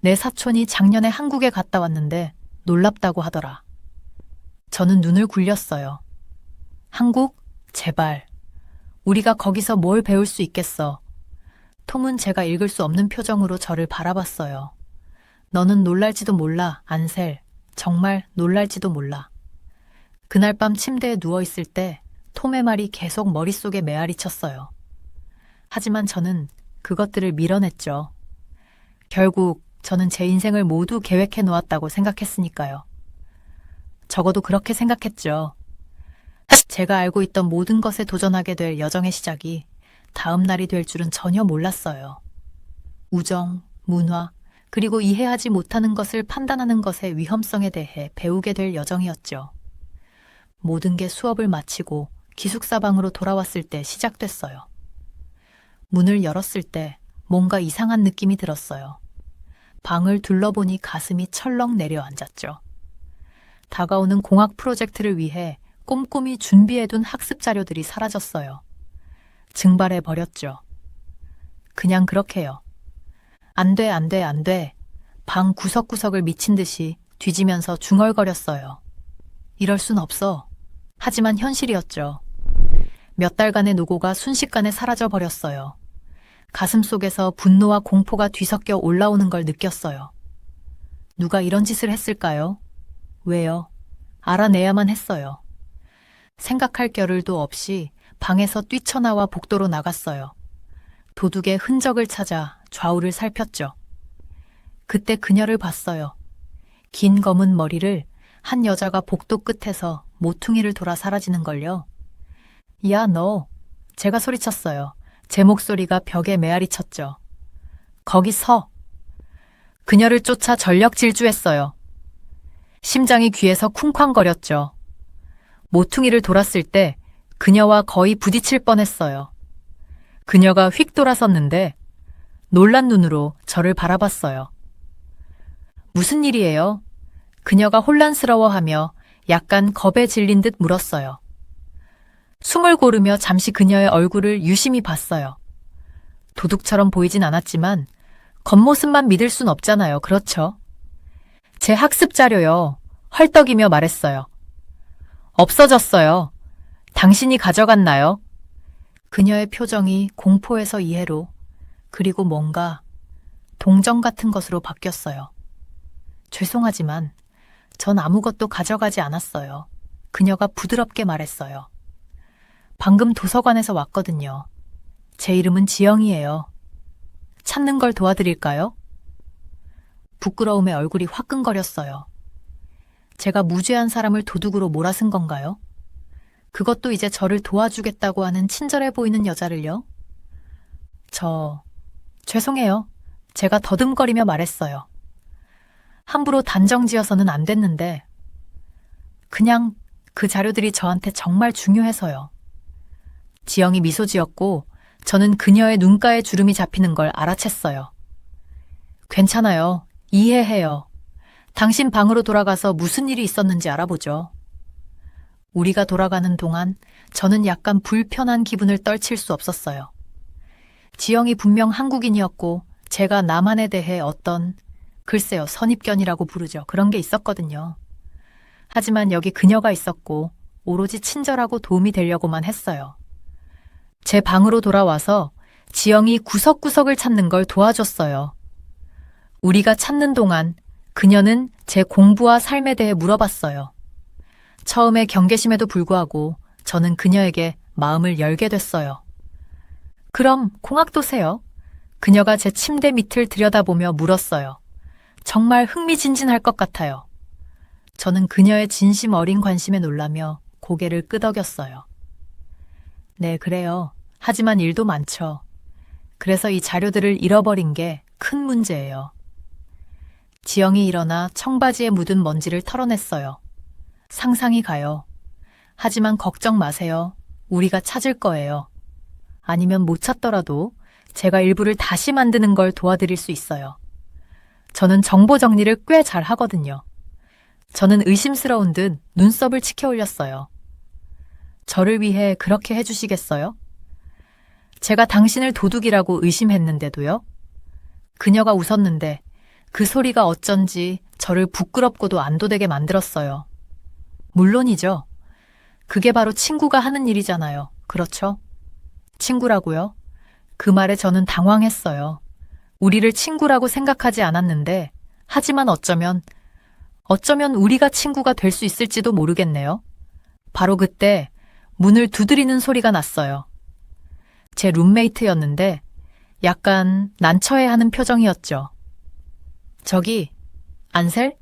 내 사촌이 작년에 한국에 갔다 왔는데 놀랍다고 하더라. 저는 눈을 굴렸어요. 한국? 제발. 우리가 거기서 뭘 배울 수 있겠어. 톰은 제가 읽을 수 없는 표정으로 저를 바라봤어요. 너는 놀랄지도 몰라, 안셀. 정말 놀랄지도 몰라. 그날 밤 침대에 누워있을 때 톰의 말이 계속 머릿속에 메아리 쳤어요. 하지만 저는 그것들을 밀어냈죠. 결국 저는 제 인생을 모두 계획해 놓았다고 생각했으니까요. 적어도 그렇게 생각했죠. 제가 알고 있던 모든 것에 도전하게 될 여정의 시작이 다음 날이 될 줄은 전혀 몰랐어요. 우정, 문화, 그리고 이해하지 못하는 것을 판단하는 것의 위험성에 대해 배우게 될 여정이었죠. 모든 게 수업을 마치고 기숙사 방으로 돌아왔을 때 시작됐어요. 문을 열었을 때 뭔가 이상한 느낌이 들었어요. 방을 둘러보니 가슴이 철렁 내려앉았죠. 다가오는 공학 프로젝트를 위해 꼼꼼히 준비해둔 학습 자료들이 사라졌어요. 증발해 버렸죠. 그냥 그렇게요. 안 돼, 안 돼, 안 돼. 방 구석구석을 미친 듯이 뒤지면서 중얼거렸어요. 이럴 순 없어. 하지만 현실이었죠. 몇 달간의 노고가 순식간에 사라져 버렸어요. 가슴 속에서 분노와 공포가 뒤섞여 올라오는 걸 느꼈어요. 누가 이런 짓을 했을까요? 왜요? 알아내야만 했어요. 생각할 겨를도 없이 방에서 뛰쳐나와 복도로 나갔어요. 도둑의 흔적을 찾아 좌우를 살폈죠. 그때 그녀를 봤어요. 긴 검은 머리를 한 여자가 복도 끝에서 모퉁이를 돌아 사라지는 걸요. 야, 너. 제가 소리쳤어요. 제 목소리가 벽에 메아리 쳤죠. 거기 서. 그녀를 쫓아 전력 질주했어요. 심장이 귀에서 쿵쾅거렸죠. 모퉁이를 돌았을 때 그녀와 거의 부딪힐 뻔했어요. 그녀가 휙 돌아섰는데 놀란 눈으로 저를 바라봤어요. 무슨 일이에요? 그녀가 혼란스러워하며 약간 겁에 질린 듯 물었어요. 숨을 고르며 잠시 그녀의 얼굴을 유심히 봤어요. 도둑처럼 보이진 않았지만 겉모습만 믿을 순 없잖아요. 그렇죠? 제 학습 자료요. 헐떡이며 말했어요. 없어졌어요. 당신이 가져갔나요? 그녀의 표정이 공포에서 이해로, 그리고 뭔가 동정 같은 것으로 바뀌었어요. 죄송하지만 전 아무것도 가져가지 않았어요. 그녀가 부드럽게 말했어요. 방금 도서관에서 왔거든요. 제 이름은 지영이에요. 찾는 걸 도와드릴까요? 부끄러움에 얼굴이 화끈거렸어요. 제가 무죄한 사람을 도둑으로 몰아쓴 건가요? 그것도 이제 저를 도와주겠다고 하는 친절해 보이는 여자를요? 죄송해요. 제가 더듬거리며 말했어요. 함부로 단정지어서는 안 됐는데, 그냥 그 자료들이 저한테 정말 중요해서요. 지영이 미소 지었고, 저는 그녀의 눈가에 주름이 잡히는 걸 알아챘어요. 괜찮아요. 이해해요. 당신 방으로 돌아가서 무슨 일이 있었는지 알아보죠. 우리가 돌아가는 동안 저는 약간 불편한 기분을 떨칠 수 없었어요. 지영이 분명 한국인이었고 제가 남한에 대해 글쎄요, 선입견이라고 부르죠. 그런 게 있었거든요. 하지만 여기 그녀가 있었고 오로지 친절하고 도움이 되려고만 했어요. 제 방으로 돌아와서 지영이 구석구석을 찾는 걸 도와줬어요. 우리가 찾는 동안 그녀는 제 공부와 삶에 대해 물어봤어요. 처음에 경계심에도 불구하고 저는 그녀에게 마음을 열게 됐어요. 그럼 공학도 세요? 그녀가 제 침대 밑을 들여다보며 물었어요. 정말 흥미진진할 것 같아요. 저는 그녀의 진심 어린 관심에 놀라며 고개를 끄덕였어요. 네, 그래요. 하지만 일도 많죠. 그래서 이 자료들을 잃어버린 게 큰 문제예요. 지영이 일어나 청바지에 묻은 먼지를 털어냈어요. 상상이 가요. 하지만 걱정 마세요. 우리가 찾을 거예요. 아니면 못 찾더라도 제가 일부를 다시 만드는 걸 도와드릴 수 있어요. 저는 정보 정리를 꽤 잘 하거든요. 저는 의심스러운 듯 눈썹을 치켜 올렸어요. 저를 위해 그렇게 해주시겠어요? 제가 당신을 도둑이라고 의심했는데도요? 그녀가 웃었는데 그 소리가 어쩐지 저를 부끄럽고도 안도되게 만들었어요. 물론이죠. 그게 바로 친구가 하는 일이잖아요. 그렇죠? 친구라고요? 그 말에 저는 당황했어요. 우리를 친구라고 생각하지 않았는데, 하지만 어쩌면 우리가 친구가 될 수 있을지도 모르겠네요. 바로 그때 문을 두드리는 소리가 났어요. 제 룸메이트였는데 약간 난처해하는 표정이었죠. 저기, 안셀?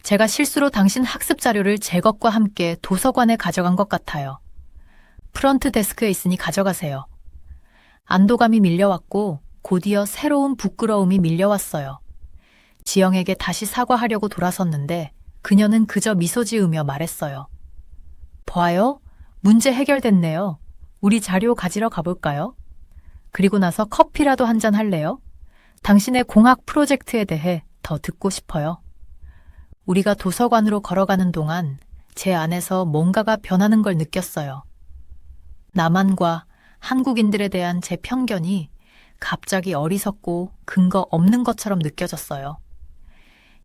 제가 실수로 당신 학습 자료를 제 것과 함께 도서관에 가져간 것 같아요. 프런트 데스크에 있으니 가져가세요. 안도감이 밀려왔고 곧이어 새로운 부끄러움이 밀려왔어요. 지영에게 다시 사과하려고 돌아섰는데 그녀는 그저 미소 지으며 말했어요. 봐요? 문제 해결됐네요. 우리 자료 가지러 가볼까요? 그리고 나서 커피라도 한잔 할래요? 당신의 공학 프로젝트에 대해 더 듣고 싶어요. 우리가 도서관으로 걸어가는 동안 제 안에서 뭔가가 변하는 걸 느꼈어요. 나만과 한국인들에 대한 제 편견이 갑자기 어리석고 근거 없는 것처럼 느껴졌어요.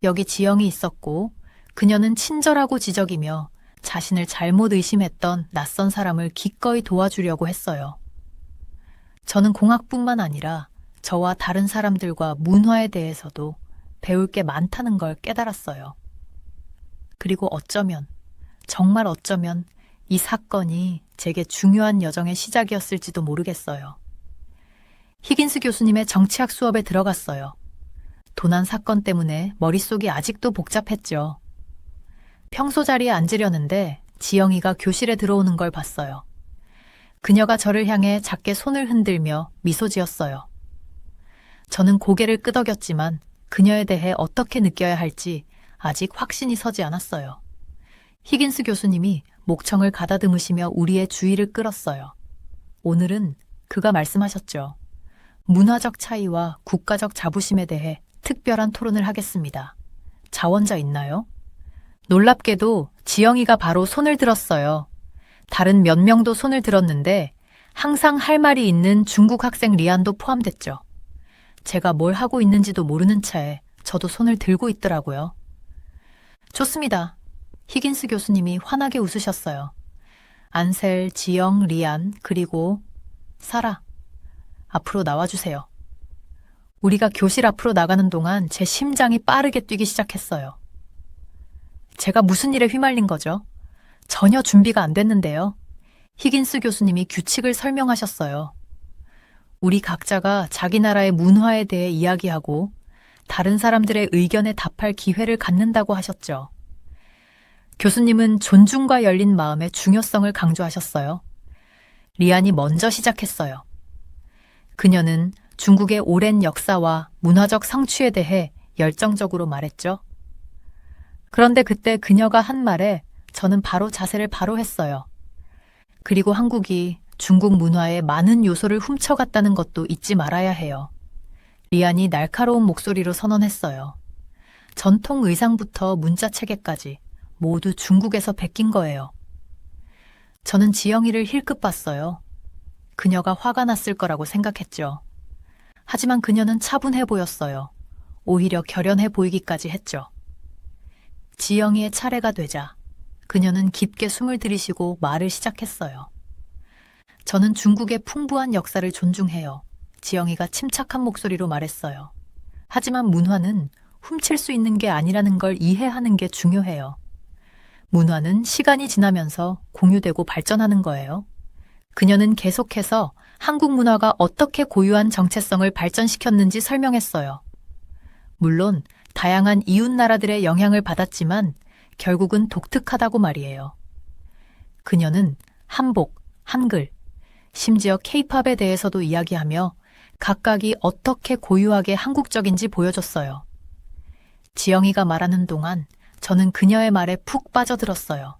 여기 지영이 있었고 그녀는 친절하고 지적이며 자신을 잘못 의심했던 낯선 사람을 기꺼이 도와주려고 했어요. 저는 공학뿐만 아니라 저와 다른 사람들과 문화에 대해서도 배울 게 많다는 걸 깨달았어요. 그리고 어쩌면, 정말 어쩌면 이 사건이 제게 중요한 여정의 시작이었을지도 모르겠어요. 히긴스 교수님의 정치학 수업에 들어갔어요. 도난 사건 때문에 머릿속이 아직도 복잡했죠. 평소 자리에 앉으려는데 지영이가 교실에 들어오는 걸 봤어요. 그녀가 저를 향해 작게 손을 흔들며 미소 지었어요. 저는 고개를 끄덕였지만 그녀에 대해 어떻게 느껴야 할지 아직 확신이 서지 않았어요. 히긴스 교수님이 목청을 가다듬으시며 우리의 주의를 끌었어요. 오늘은 그가 말씀하셨죠. 문화적 차이와 국가적 자부심에 대해 특별한 토론을 하겠습니다. 자원자 있나요? 놀랍게도 지영이가 바로 손을 들었어요. 다른 몇 명도 손을 들었는데 항상 할 말이 있는 중국 학생 리안도 포함됐죠. 제가 뭘 하고 있는지도 모르는 차에 저도 손을 들고 있더라고요. 좋습니다. 히긴스 교수님이 환하게 웃으셨어요. 안셀, 지영, 리안, 그리고 사라. 앞으로 나와주세요. 우리가 교실 앞으로 나가는 동안 제 심장이 빠르게 뛰기 시작했어요. 제가 무슨 일에 휘말린 거죠? 전혀 준비가 안 됐는데요. 히긴스 교수님이 규칙을 설명하셨어요. 우리 각자가 자기 나라의 문화에 대해 이야기하고 다른 사람들의 의견에 답할 기회를 갖는다고 하셨죠. 교수님은 존중과 열린 마음의 중요성을 강조하셨어요. 리안이 먼저 시작했어요. 그녀는 중국의 오랜 역사와 문화적 성취에 대해 열정적으로 말했죠. 그런데 그때 그녀가 한 말에 저는 바로 자세를 바로 했어요. 그리고 한국이 중국 문화의 많은 요소를 훔쳐갔다는 것도 잊지 말아야 해요. 리안이 날카로운 목소리로 선언했어요. 전통 의상부터 문자 체계까지 모두 중국에서 베낀 거예요. 저는 지영이를 힐끗 봤어요. 그녀가 화가 났을 거라고 생각했죠. 하지만 그녀는 차분해 보였어요. 오히려 결연해 보이기까지 했죠. 지영이의 차례가 되자 그녀는 깊게 숨을 들이쉬고 말을 시작했어요. 저는 중국의 풍부한 역사를 존중해요. 지영이가 침착한 목소리로 말했어요. 하지만 문화는 훔칠 수 있는 게 아니라는 걸 이해하는 게 중요해요. 문화는 시간이 지나면서 공유되고 발전하는 거예요. 그녀는 계속해서 한국 문화가 어떻게 고유한 정체성을 발전시켰는지 설명했어요. 물론 다양한 이웃 나라들의 영향을 받았지만 결국은 독특하다고 말이에요. 그녀는 한복, 한글, 심지어 케이팝에 대해서도 이야기하며 각각이 어떻게 고유하게 한국적인지 보여줬어요. 지영이가 말하는 동안 저는 그녀의 말에 푹 빠져들었어요.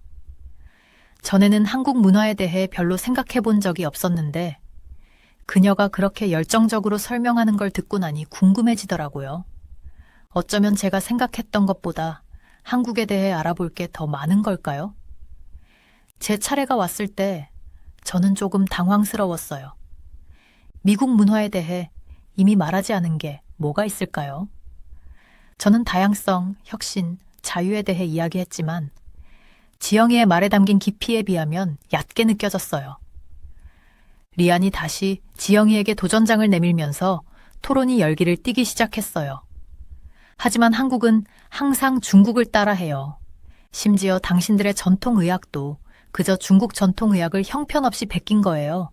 전에는 한국 문화에 대해 별로 생각해 본 적이 없었는데 그녀가 그렇게 열정적으로 설명하는 걸 듣고 나니 궁금해지더라고요. 어쩌면 제가 생각했던 것보다 한국에 대해 알아볼 게 더 많은 걸까요? 제 차례가 왔을 때 저는 조금 당황스러웠어요. 미국 문화에 대해 이미 말하지 않은 게 뭐가 있을까요? 저는 다양성, 혁신, 자유에 대해 이야기했지만 지영이의 말에 담긴 깊이에 비하면 얕게 느껴졌어요. 리안이 다시 지영이에게 도전장을 내밀면서 토론이 열기를 띠기 시작했어요. 하지만 한국은 항상 중국을 따라해요. 심지어 당신들의 전통의학도 그저 중국 전통의학을 형편없이 베낀 거예요.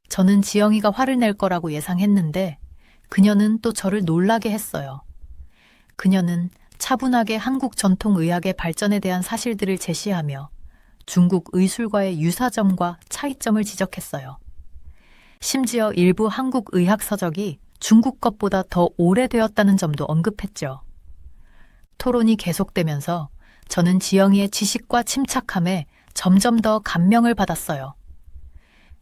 저는 지영이가 화를 낼 거라고 예상했는데 그녀는 또 저를 놀라게 했어요. 그녀는 차분하게 한국 전통의학의 발전에 대한 사실들을 제시하며 중국 의술과의 유사점과 차이점을 지적했어요. 심지어 일부 한국 의학 서적이 중국 것보다 더 오래되었다는 점도 언급했죠. 토론이 계속되면서 저는 지영이의 지식과 침착함에 점점 더 감명을 받았어요.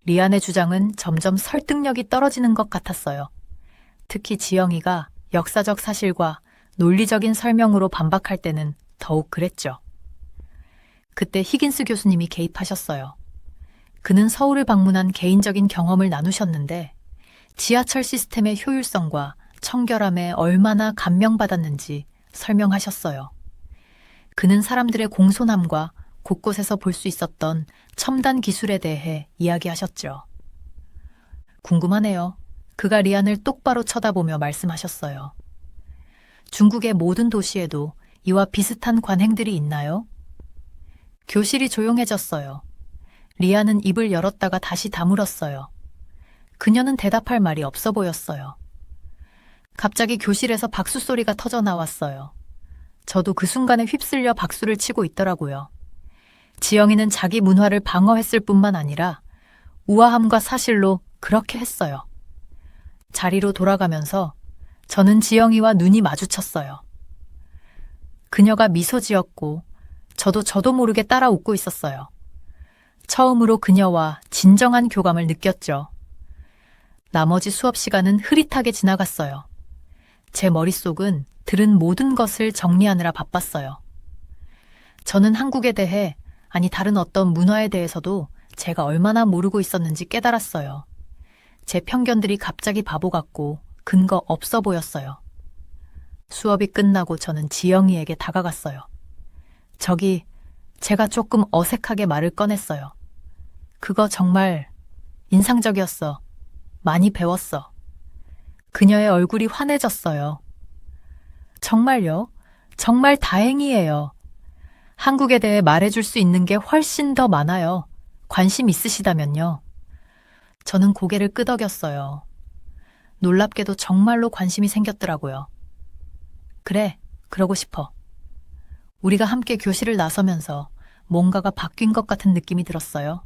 리안의 주장은 점점 설득력이 떨어지는 것 같았어요. 특히 지영이가 역사적 사실과 논리적인 설명으로 반박할 때는 더욱 그랬죠. 그때 히긴스 교수님이 개입하셨어요. 그는 서울을 방문한 개인적인 경험을 나누셨는데 지하철 시스템의 효율성과 청결함에 얼마나 감명받았는지 설명하셨어요. 그는 사람들의 공손함과 곳곳에서 볼 수 있었던 첨단 기술에 대해 이야기하셨죠. 궁금하네요. 그가 리안을 똑바로 쳐다보며 말씀하셨어요. 중국의 모든 도시에도 이와 비슷한 관행들이 있나요? 교실이 조용해졌어요. 리안은 입을 열었다가 다시 다물었어요. 그녀는 대답할 말이 없어 보였어요. 갑자기 교실에서 박수 소리가 터져 나왔어요. 저도 그 순간에 휩쓸려 박수를 치고 있더라고요. 지영이는 자기 문화를 방어했을 뿐만 아니라 우아함과 사실로 그렇게 했어요. 자리로 돌아가면서 저는 지영이와 눈이 마주쳤어요. 그녀가 미소 지었고 저도 모르게 따라 웃고 있었어요. 처음으로 그녀와 진정한 교감을 느꼈죠. 나머지 수업 시간은 흐릿하게 지나갔어요. 제 머릿속은 들은 모든 것을 정리하느라 바빴어요. 저는 한국에 대해, 아니 다른 어떤 문화에 대해서도 제가 얼마나 모르고 있었는지 깨달았어요. 제 편견들이 갑자기 바보 같고 근거 없어 보였어요. 수업이 끝나고 저는 지영이에게 다가갔어요. 제가 조금 어색하게 말을 꺼냈어요. 그거 정말 인상적이었어. 많이 배웠어. 그녀의 얼굴이 환해졌어요. 정말요? 정말 다행이에요. 한국에 대해 말해줄 수 있는 게 훨씬 더 많아요. 관심 있으시다면요. 저는 고개를 끄덕였어요. 놀랍게도 정말로 관심이 생겼더라고요. 그래, 그러고 싶어. 우리가 함께 교실을 나서면서 뭔가가 바뀐 것 같은 느낌이 들었어요.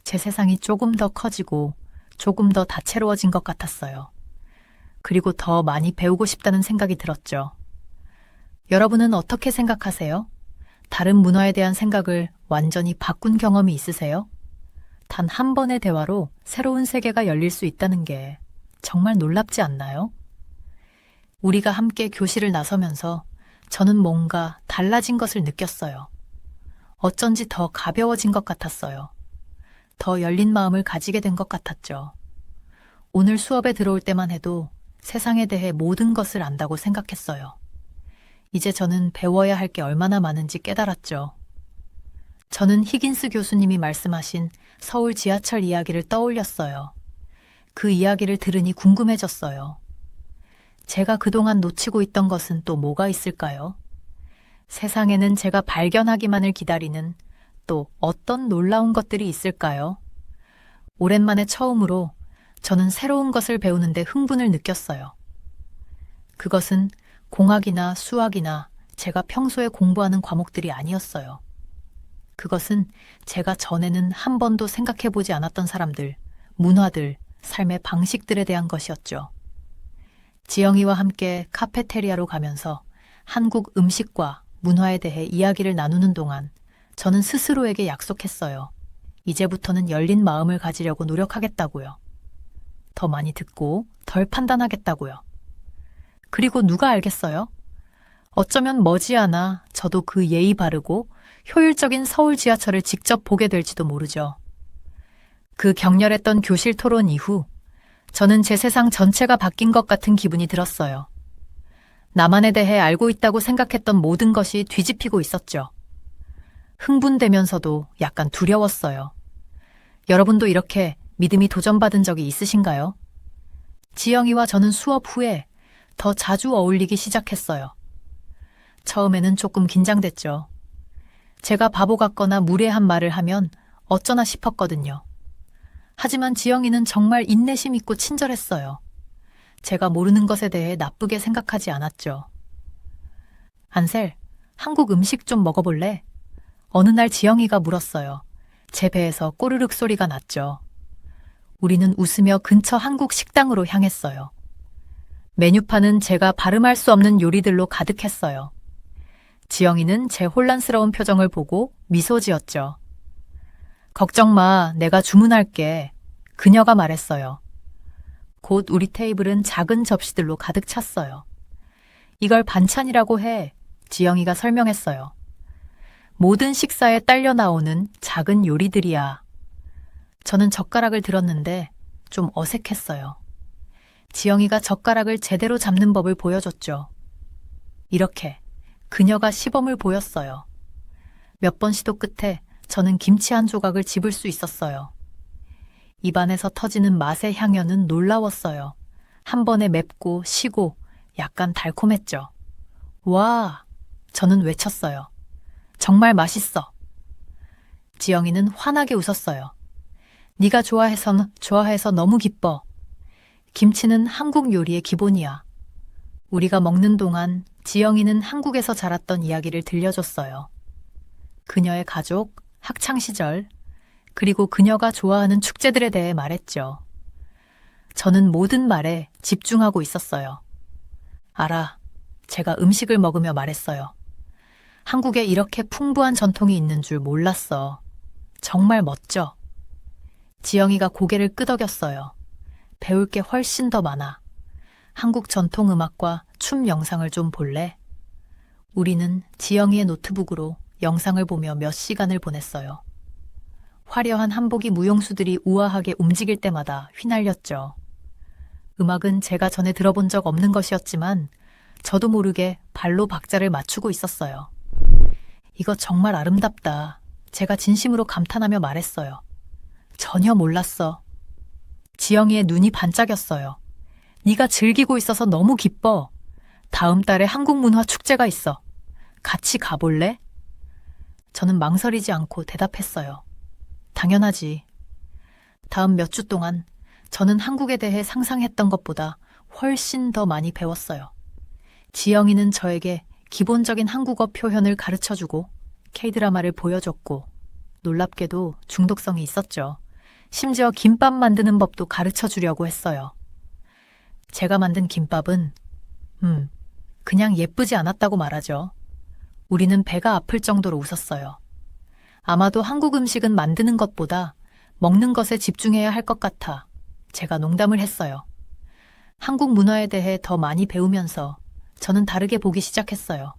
제 세상이 조금 더 커지고 조금 더 다채로워진 것 같았어요. 그리고 더 많이 배우고 싶다는 생각이 들었죠. 여러분은 어떻게 생각하세요? 다른 문화에 대한 생각을 완전히 바꾼 경험이 있으세요? 단 한 번의 대화로 새로운 세계가 열릴 수 있다는 게 정말 놀랍지 않나요? 우리가 함께 교실을 나서면서 저는 뭔가 달라진 것을 느꼈어요. 어쩐지 더 가벼워진 것 같았어요. 더 열린 마음을 가지게 된 것 같았죠. 오늘 수업에 들어올 때만 해도 세상에 대해 모든 것을 안다고 생각했어요. 이제 저는 배워야 할 게 얼마나 많은지 깨달았죠. 저는 히긴스 교수님이 말씀하신 서울 지하철 이야기를 떠올렸어요. 그 이야기를 들으니 궁금해졌어요. 제가 그동안 놓치고 있던 것은 또 뭐가 있을까요? 세상에는 제가 발견하기만을 기다리는 또 어떤 놀라운 것들이 있을까요? 오랜만에 처음으로 저는 새로운 것을 배우는데 흥분을 느꼈어요. 그것은 공학이나 수학이나 제가 평소에 공부하는 과목들이 아니었어요. 그것은 제가 전에는 한 번도 생각해보지 않았던 사람들, 문화들, 삶의 방식들에 대한 것이었죠. 지영이와 함께 카페테리아로 가면서 한국 음식과 문화에 대해 이야기를 나누는 동안 저는 스스로에게 약속했어요. 이제부터는 열린 마음을 가지려고 노력하겠다고요. 더 많이 듣고 덜 판단하겠다고요. 그리고 누가 알겠어요? 어쩌면 머지않아 저도 그 예의 바르고 효율적인 서울 지하철을 직접 보게 될지도 모르죠. 그 격렬했던 교실 토론 이후 저는 제 세상 전체가 바뀐 것 같은 기분이 들었어요. 나만에 대해 알고 있다고 생각했던 모든 것이 뒤집히고 있었죠. 흥분되면서도 약간 두려웠어요. 여러분도 이렇게 믿음이 도전받은 적이 있으신가요? 지영이와 저는 수업 후에 더 자주 어울리기 시작했어요. 처음에는 조금 긴장됐죠. 제가 바보 같거나 무례한 말을 하면 어쩌나 싶었거든요. 하지만 지영이는 정말 인내심 있고 친절했어요. 제가 모르는 것에 대해 나쁘게 생각하지 않았죠. 안셀, 한국 음식 좀 먹어볼래? 어느 날 지영이가 물었어요. 제 배에서 꼬르륵 소리가 났죠. 우리는 웃으며 근처 한국 식당으로 향했어요. 메뉴판은 제가 발음할 수 없는 요리들로 가득했어요. 지영이는 제 혼란스러운 표정을 보고 미소 지었죠. 걱정 마, 내가 주문할게. 그녀가 말했어요. 곧 우리 테이블은 작은 접시들로 가득 찼어요. 이걸 반찬이라고 해, 지영이가 설명했어요. 모든 식사에 딸려 나오는 작은 요리들이야. 저는 젓가락을 들었는데 좀 어색했어요. 지영이가 젓가락을 제대로 잡는 법을 보여줬죠. 이렇게 그녀가 시범을 보였어요. 몇 번 시도 끝에 저는 김치 한 조각을 집을 수 있었어요. 입안에서 터지는 맛의 향연은 놀라웠어요. 한 번에 맵고 시고 약간 달콤했죠. 와! 저는 외쳤어요. 정말 맛있어. 지영이는 환하게 웃었어요. 네가 좋아해서 너무 기뻐. 김치는 한국 요리의 기본이야. 우리가 먹는 동안 지영이는 한국에서 자랐던 이야기를 들려줬어요. 그녀의 가족, 학창시절, 그리고 그녀가 좋아하는 축제들에 대해 말했죠. 저는 모든 말에 집중하고 있었어요. 알아. 제가 음식을 먹으며 말했어요. 한국에 이렇게 풍부한 전통이 있는 줄 몰랐어. 정말 멋져. 지영이가 고개를 끄덕였어요. 배울 게 훨씬 더 많아. 한국 전통 음악과 춤 영상을 좀 볼래? 우리는 지영이의 노트북으로 영상을 보며 몇 시간을 보냈어요. 화려한 한복이 무용수들이 우아하게 움직일 때마다 휘날렸죠. 음악은 제가 전에 들어본 적 없는 것이었지만 저도 모르게 발로 박자를 맞추고 있었어요. 이거 정말 아름답다. 제가 진심으로 감탄하며 말했어요. 전혀 몰랐어. 지영이의 눈이 반짝였어요. 네가 즐기고 있어서 너무 기뻐. 다음 달에 한국문화축제가 있어. 같이 가볼래? 저는 망설이지 않고 대답했어요. 당연하지. 다음 몇 주 동안 저는 한국에 대해 상상했던 것보다 훨씬 더 많이 배웠어요. 지영이는 저에게 기본적인 한국어 표현을 가르쳐주고 K-드라마를 보여줬고 놀랍게도 중독성이 있었죠. 심지어 김밥 만드는 법도 가르쳐주려고 했어요. 제가 만든 김밥은 그냥 예쁘지 않았다고 말하죠. 우리는 배가 아플 정도로 웃었어요. 아마도 한국 음식은 만드는 것보다 먹는 것에 집중해야 할 것 같아 제가 농담을 했어요. 한국 문화에 대해 더 많이 배우면서 저는 다르게 보기 시작했어요.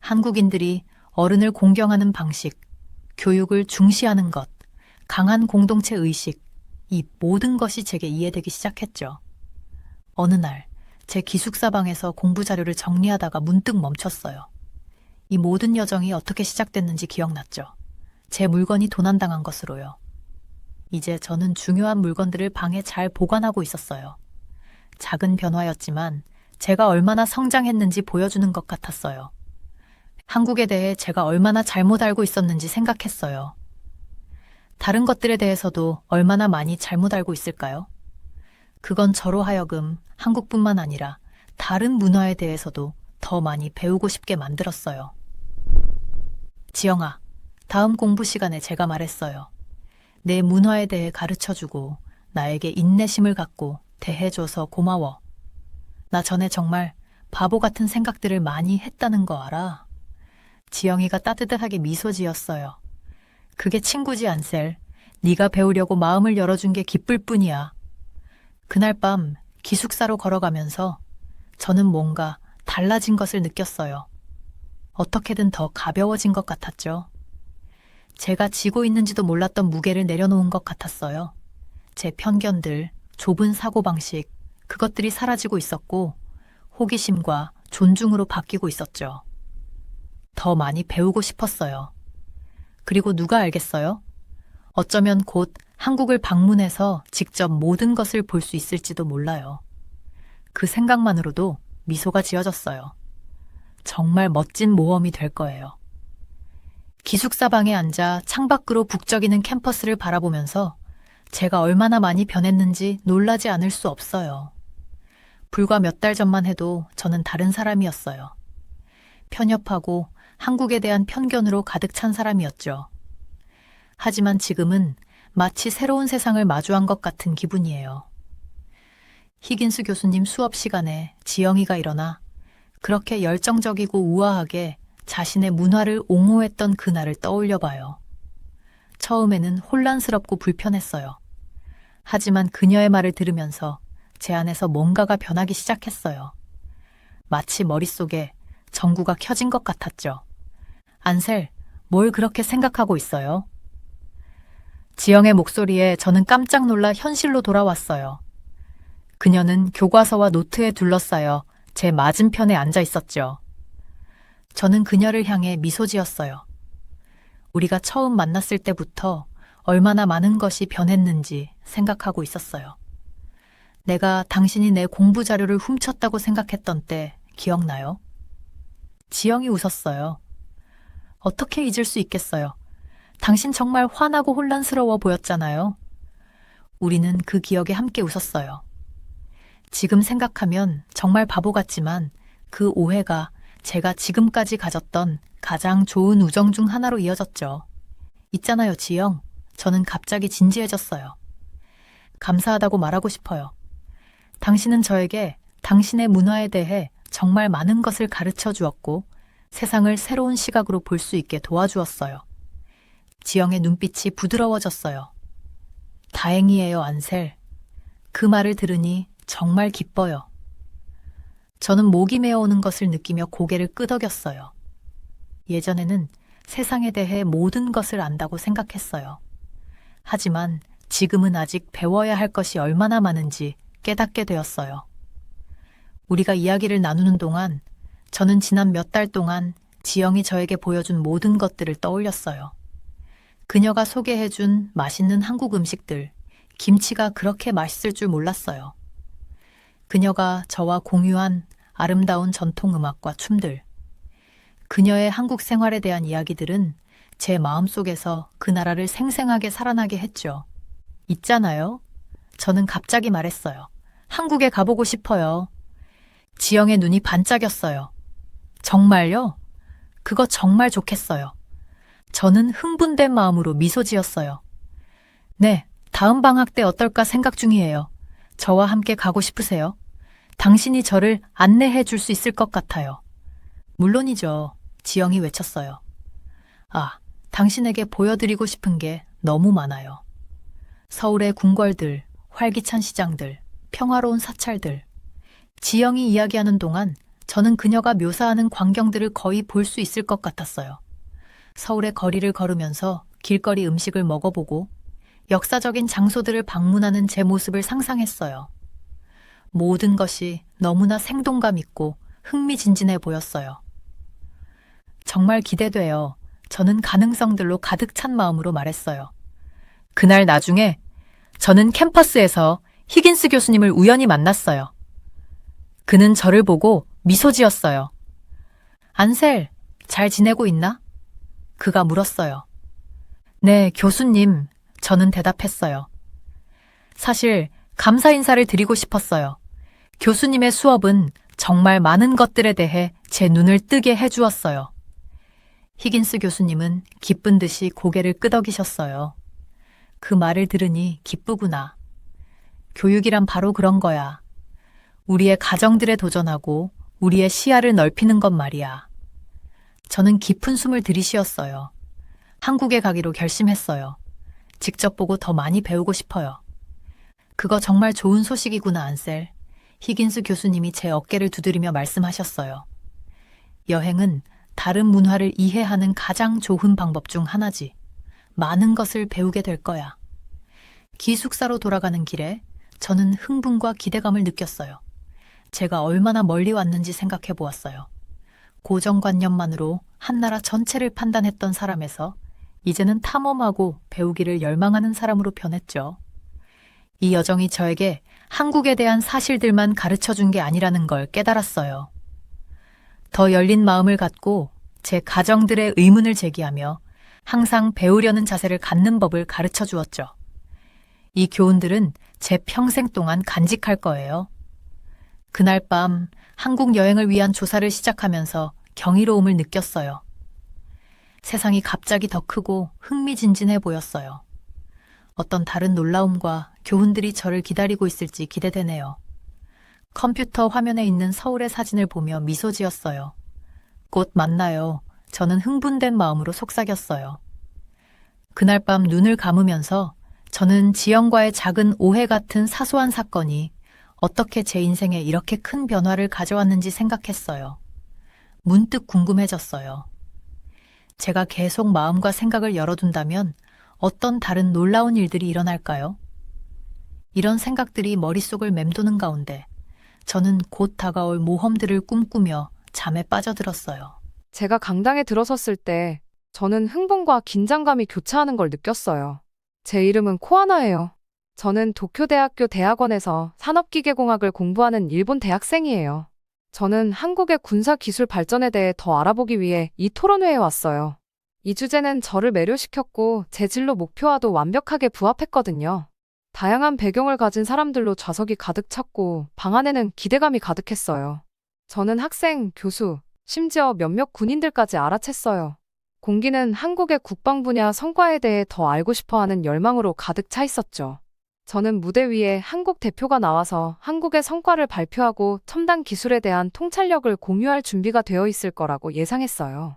한국인들이 어른을 공경하는 방식, 교육을 중시하는 것, 강한 공동체 의식, 이 모든 것이 제게 이해되기 시작했죠. 어느 날 제 기숙사방에서 공부 자료를 정리하다가 문득 멈췄어요. 이 모든 여정이 어떻게 시작됐는지 기억났죠. 제 물건이 도난당한 것으로요. 이제 저는 중요한 물건들을 방에 잘 보관하고 있었어요. 작은 변화였지만 제가 얼마나 성장했는지 보여주는 것 같았어요. 한국에 대해 제가 얼마나 잘못 알고 있었는지 생각했어요. 다른 것들에 대해서도 얼마나 많이 잘못 알고 있을까요? 그건 저로 하여금 한국뿐만 아니라 다른 문화에 대해서도 더 많이 배우고 싶게 만들었어요. 지영아, 다음 공부 시간에 제가 말했어요. 내 문화에 대해 가르쳐주고 나에게 인내심을 갖고 대해줘서 고마워. 나 전에 정말 바보 같은 생각들을 많이 했다는 거 알아? 지영이가 따뜻하게 미소 지었어요. 그게 친구지 안셀. 네가 배우려고 마음을 열어준 게 기쁠 뿐이야. 그날 밤 기숙사로 걸어가면서 저는 뭔가 달라진 것을 느꼈어요. 어떻게든 더 가벼워진 것 같았죠. 제가 지고 있는지도 몰랐던 무게를 내려놓은 것 같았어요. 제 편견들, 좁은 사고방식, 그것들이 사라지고 있었고 호기심과 존중으로 바뀌고 있었죠. 더 많이 배우고 싶었어요. 그리고 누가 알겠어요? 어쩌면 곧 한국을 방문해서 직접 모든 것을 볼 수 있을지도 몰라요. 그 생각만으로도 미소가 지어졌어요. 정말 멋진 모험이 될 거예요. 기숙사 방에 앉아 창밖으로 북적이는 캠퍼스를 바라보면서 제가 얼마나 많이 변했는지 놀라지 않을 수 없어요. 불과 몇 달 전만 해도 저는 다른 사람이었어요. 편협하고 한국에 대한 편견으로 가득 찬 사람이었죠. 하지만 지금은 마치 새로운 세상을 마주한 것 같은 기분이에요. 히긴스 교수님 수업 시간에 지영이가 일어나 그렇게 열정적이고 우아하게 자신의 문화를 옹호했던 그날을 떠올려 봐요. 처음에는 혼란스럽고 불편했어요. 하지만 그녀의 말을 들으면서 제 안에서 뭔가가 변하기 시작했어요. 마치 머릿속에 전구가 켜진 것 같았죠. 안셀, 뭘 그렇게 생각하고 있어요? 지영의 목소리에 저는 깜짝 놀라 현실로 돌아왔어요. 그녀는 교과서와 노트에 둘러싸여 제 맞은편에 앉아 있었죠. 저는 그녀를 향해 미소 지었어요. 우리가 처음 만났을 때부터 얼마나 많은 것이 변했는지 생각하고 있었어요. 내가 당신이 내 공부 자료를 훔쳤다고 생각했던 때 기억나요? 지영이 웃었어요. 어떻게 잊을 수 있겠어요? 당신 정말 화나고 혼란스러워 보였잖아요. 우리는 그 기억에 함께 웃었어요. 지금 생각하면 정말 바보 같지만 그 오해가 제가 지금까지 가졌던 가장 좋은 우정 중 하나로 이어졌죠. 있잖아요, 지영. 저는 갑자기 진지해졌어요. 감사하다고 말하고 싶어요. 당신은 저에게 당신의 문화에 대해 정말 많은 것을 가르쳐 주었고 세상을 새로운 시각으로 볼 수 있게 도와주었어요. 지영의 눈빛이 부드러워졌어요. 다행이에요, 안셀. 그 말을 들으니 정말 기뻐요. 저는 목이 메어오는 것을 느끼며 고개를 끄덕였어요. 예전에는 세상에 대해 모든 것을 안다고 생각했어요. 하지만 지금은 아직 배워야 할 것이 얼마나 많은지 깨닫게 되었어요. 우리가 이야기를 나누는 동안 저는 지난 몇 달 동안 지영이 저에게 보여준 모든 것들을 떠올렸어요. 그녀가 소개해준 맛있는 한국 음식들, 김치가 그렇게 맛있을 줄 몰랐어요. 그녀가 저와 공유한 아름다운 전통 음악과 춤들, 그녀의 한국 생활에 대한 이야기들은 제 마음속에서 그 나라를 생생하게 살아나게 했죠. 있잖아요. 저는 갑자기 말했어요. 한국에 가보고 싶어요. 지영의 눈이 반짝였어요. 정말요? 그거 정말 좋겠어요. 저는 흥분된 마음으로 미소 지었어요. 네, 다음 방학 때 어떨까 생각 중이에요. 저와 함께 가고 싶으세요? 당신이 저를 안내해 줄 수 있을 것 같아요. 물론이죠. 지영이 외쳤어요. 아, 당신에게 보여드리고 싶은 게 너무 많아요. 서울의 궁궐들, 활기찬 시장들, 평화로운 사찰들. 지영이 이야기하는 동안 저는 그녀가 묘사하는 광경들을 거의 볼 수 있을 것 같았어요. 서울의 거리를 걸으면서 길거리 음식을 먹어보고 역사적인 장소들을 방문하는 제 모습을 상상했어요. 모든 것이 너무나 생동감 있고 흥미진진해 보였어요. 정말 기대돼요. 저는 가능성들로 가득 찬 마음으로 말했어요. 그날 나중에 저는 캠퍼스에서 히긴스 교수님을 우연히 만났어요. 그는 저를 보고 미소 지었어요. 안셀, 잘 지내고 있나? 그가 물었어요. 네, 교수님, 저는 대답했어요. 사실 감사 인사를 드리고 싶었어요. 교수님의 수업은 정말 많은 것들에 대해 제 눈을 뜨게 해주었어요. 히긴스 교수님은 기쁜 듯이 고개를 끄덕이셨어요. 그 말을 들으니 기쁘구나. 교육이란 바로 그런 거야. 우리의 가정들에 도전하고 우리의 시야를 넓히는 것 말이야. 저는 깊은 숨을 들이쉬었어요. 한국에 가기로 결심했어요. 직접 보고 더 많이 배우고 싶어요. 그거 정말 좋은 소식이구나, 안셀. 히긴스 교수님이 제 어깨를 두드리며 말씀하셨어요. 여행은 다른 문화를 이해하는 가장 좋은 방법 중 하나지. 많은 것을 배우게 될 거야. 기숙사로 돌아가는 길에 저는 흥분과 기대감을 느꼈어요. 제가 얼마나 멀리 왔는지 생각해 보았어요. 고정관념만으로 한 나라 전체를 판단했던 사람에서 이제는 탐험하고 배우기를 열망하는 사람으로 변했죠. 이 여정이 저에게 한국에 대한 사실들만 가르쳐준 게 아니라는 걸 깨달았어요. 더 열린 마음을 갖고 제 가정들의 의문을 제기하며 항상 배우려는 자세를 갖는 법을 가르쳐 주었죠. 이 교훈들은 제 평생 동안 간직할 거예요. 그날 밤 한국 여행을 위한 조사를 시작하면서 경이로움을 느꼈어요. 세상이 갑자기 더 크고 흥미진진해 보였어요. 어떤 다른 놀라움과 교훈들이 저를 기다리고 있을지 기대되네요. 컴퓨터 화면에 있는 서울의 사진을 보며 미소 지었어요. 곧 만나요. 저는 흥분된 마음으로 속삭였어요. 그날 밤 눈을 감으면서 저는 지영과의 작은 오해 같은 사소한 사건이 어떻게 제 인생에 이렇게 큰 변화를 가져왔는지 생각했어요. 문득 궁금해졌어요. 제가 계속 마음과 생각을 열어둔다면 어떤 다른 놀라운 일들이 일어날까요? 이런 생각들이 머릿속을 맴도는 가운데 저는 곧 다가올 모험들을 꿈꾸며 잠에 빠져들었어요. 제가 강당에 들어섰을 때 저는 흥분과 긴장감이 교차하는 걸 느꼈어요. 제 이름은 코아나예요. 저는 도쿄대학교 대학원에서 산업기계공학을 공부하는 일본 대학생이에요. 저는 한국의 군사기술 발전에 대해 더 알아보기 위해 이 토론회에 왔어요. 이 주제는 저를 매료시켰고 제 진로 목표와도 완벽하게 부합했거든요. 다양한 배경을 가진 사람들로 좌석이 가득 찼고 방 안에는 기대감이 가득했어요. 저는 학생, 교수, 심지어 몇몇 군인들까지 알아챘어요. 공기는 한국의 국방 분야 성과에 대해 더 알고 싶어하는 열망으로 가득 차 있었죠. 저는 무대 위에 한국 대표가 나와서 한국의 성과를 발표하고 첨단 기술에 대한 통찰력을 공유할 준비가 되어 있을 거라고 예상했어요.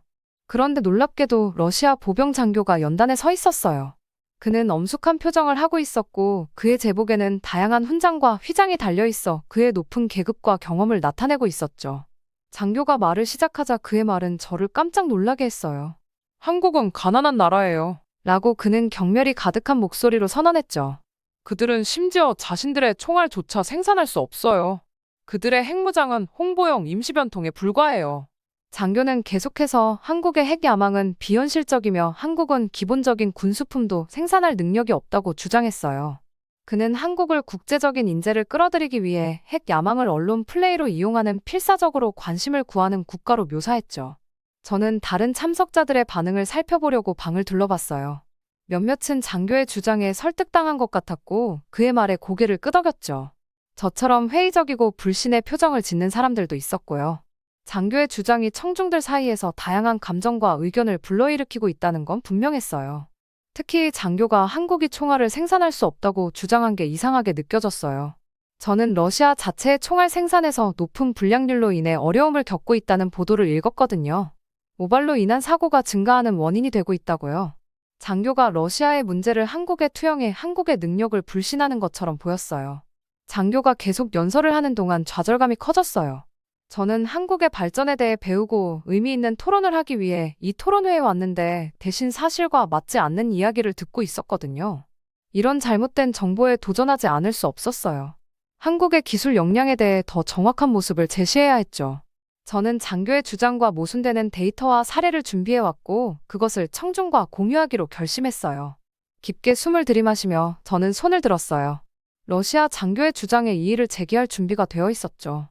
그런데 놀랍게도 러시아 보병 장교가 연단에 서 있었어요. 그는 엄숙한 표정을 하고 있었고 그의 제복에는 다양한 훈장과 휘장이 달려있어 그의 높은 계급과 경험을 나타내고 있었죠. 장교가 말을 시작하자 그의 말은 저를 깜짝 놀라게 했어요. 한국은 가난한 나라예요. 라고 그는 경멸이 가득한 목소리로 선언했죠. 그들은 심지어 자신들의 총알조차 생산할 수 없어요. 그들의 핵무장은 홍보용 임시변통에 불과해요. 장교는 계속해서 한국의 핵 야망은 비현실적이며 한국은 기본적인 군수품도 생산할 능력이 없다고 주장했어요. 그는 한국을 국제적인 인재를 끌어들이기 위해 핵 야망을 언론 플레이로 이용하는 필사적으로 관심을 구하는 국가로 묘사했죠. 저는 다른 참석자들의 반응을 살펴보려고 방을 둘러봤어요. 몇몇은 장교의 주장에 설득당한 것 같았고 그의 말에 고개를 끄덕였죠. 저처럼 회의적이고 불신의 표정을 짓는 사람들도 있었고요. 장교의 주장이 청중들 사이에서 다양한 감정과 의견을 불러일으키고 있다는 건 분명했어요. 특히 장교가 한국이 총알을 생산할 수 없다고 주장한 게 이상하게 느껴졌어요. 저는 러시아 자체의 총알 생산에서 높은 불량률로 인해 어려움을 겪고 있다는 보도를 읽었거든요. 모발로 인한 사고가 증가하는 원인이 되고 있다고요. 장교가 러시아의 문제를 한국에 투영해 한국의 능력을 불신하는 것처럼 보였어요. 장교가 계속 연설을 하는 동안 좌절감이 커졌어요. 저는 한국의 발전에 대해 배우고 의미 있는 토론을 하기 위해 이 토론회에 왔는데 대신 사실과 맞지 않는 이야기를 듣고 있었거든요. 이런 잘못된 정보에 도전하지 않을 수 없었어요. 한국의 기술 역량에 대해 더 정확한 모습을 제시해야 했죠. 저는 장교의 주장과 모순되는 데이터와 사례를 준비해왔고 그것을 청중과 공유하기로 결심했어요. 깊게 숨을 들이마시며 저는 손을 들었어요. 러시아 장교의 주장에 이의를 제기할 준비가 되어 있었죠.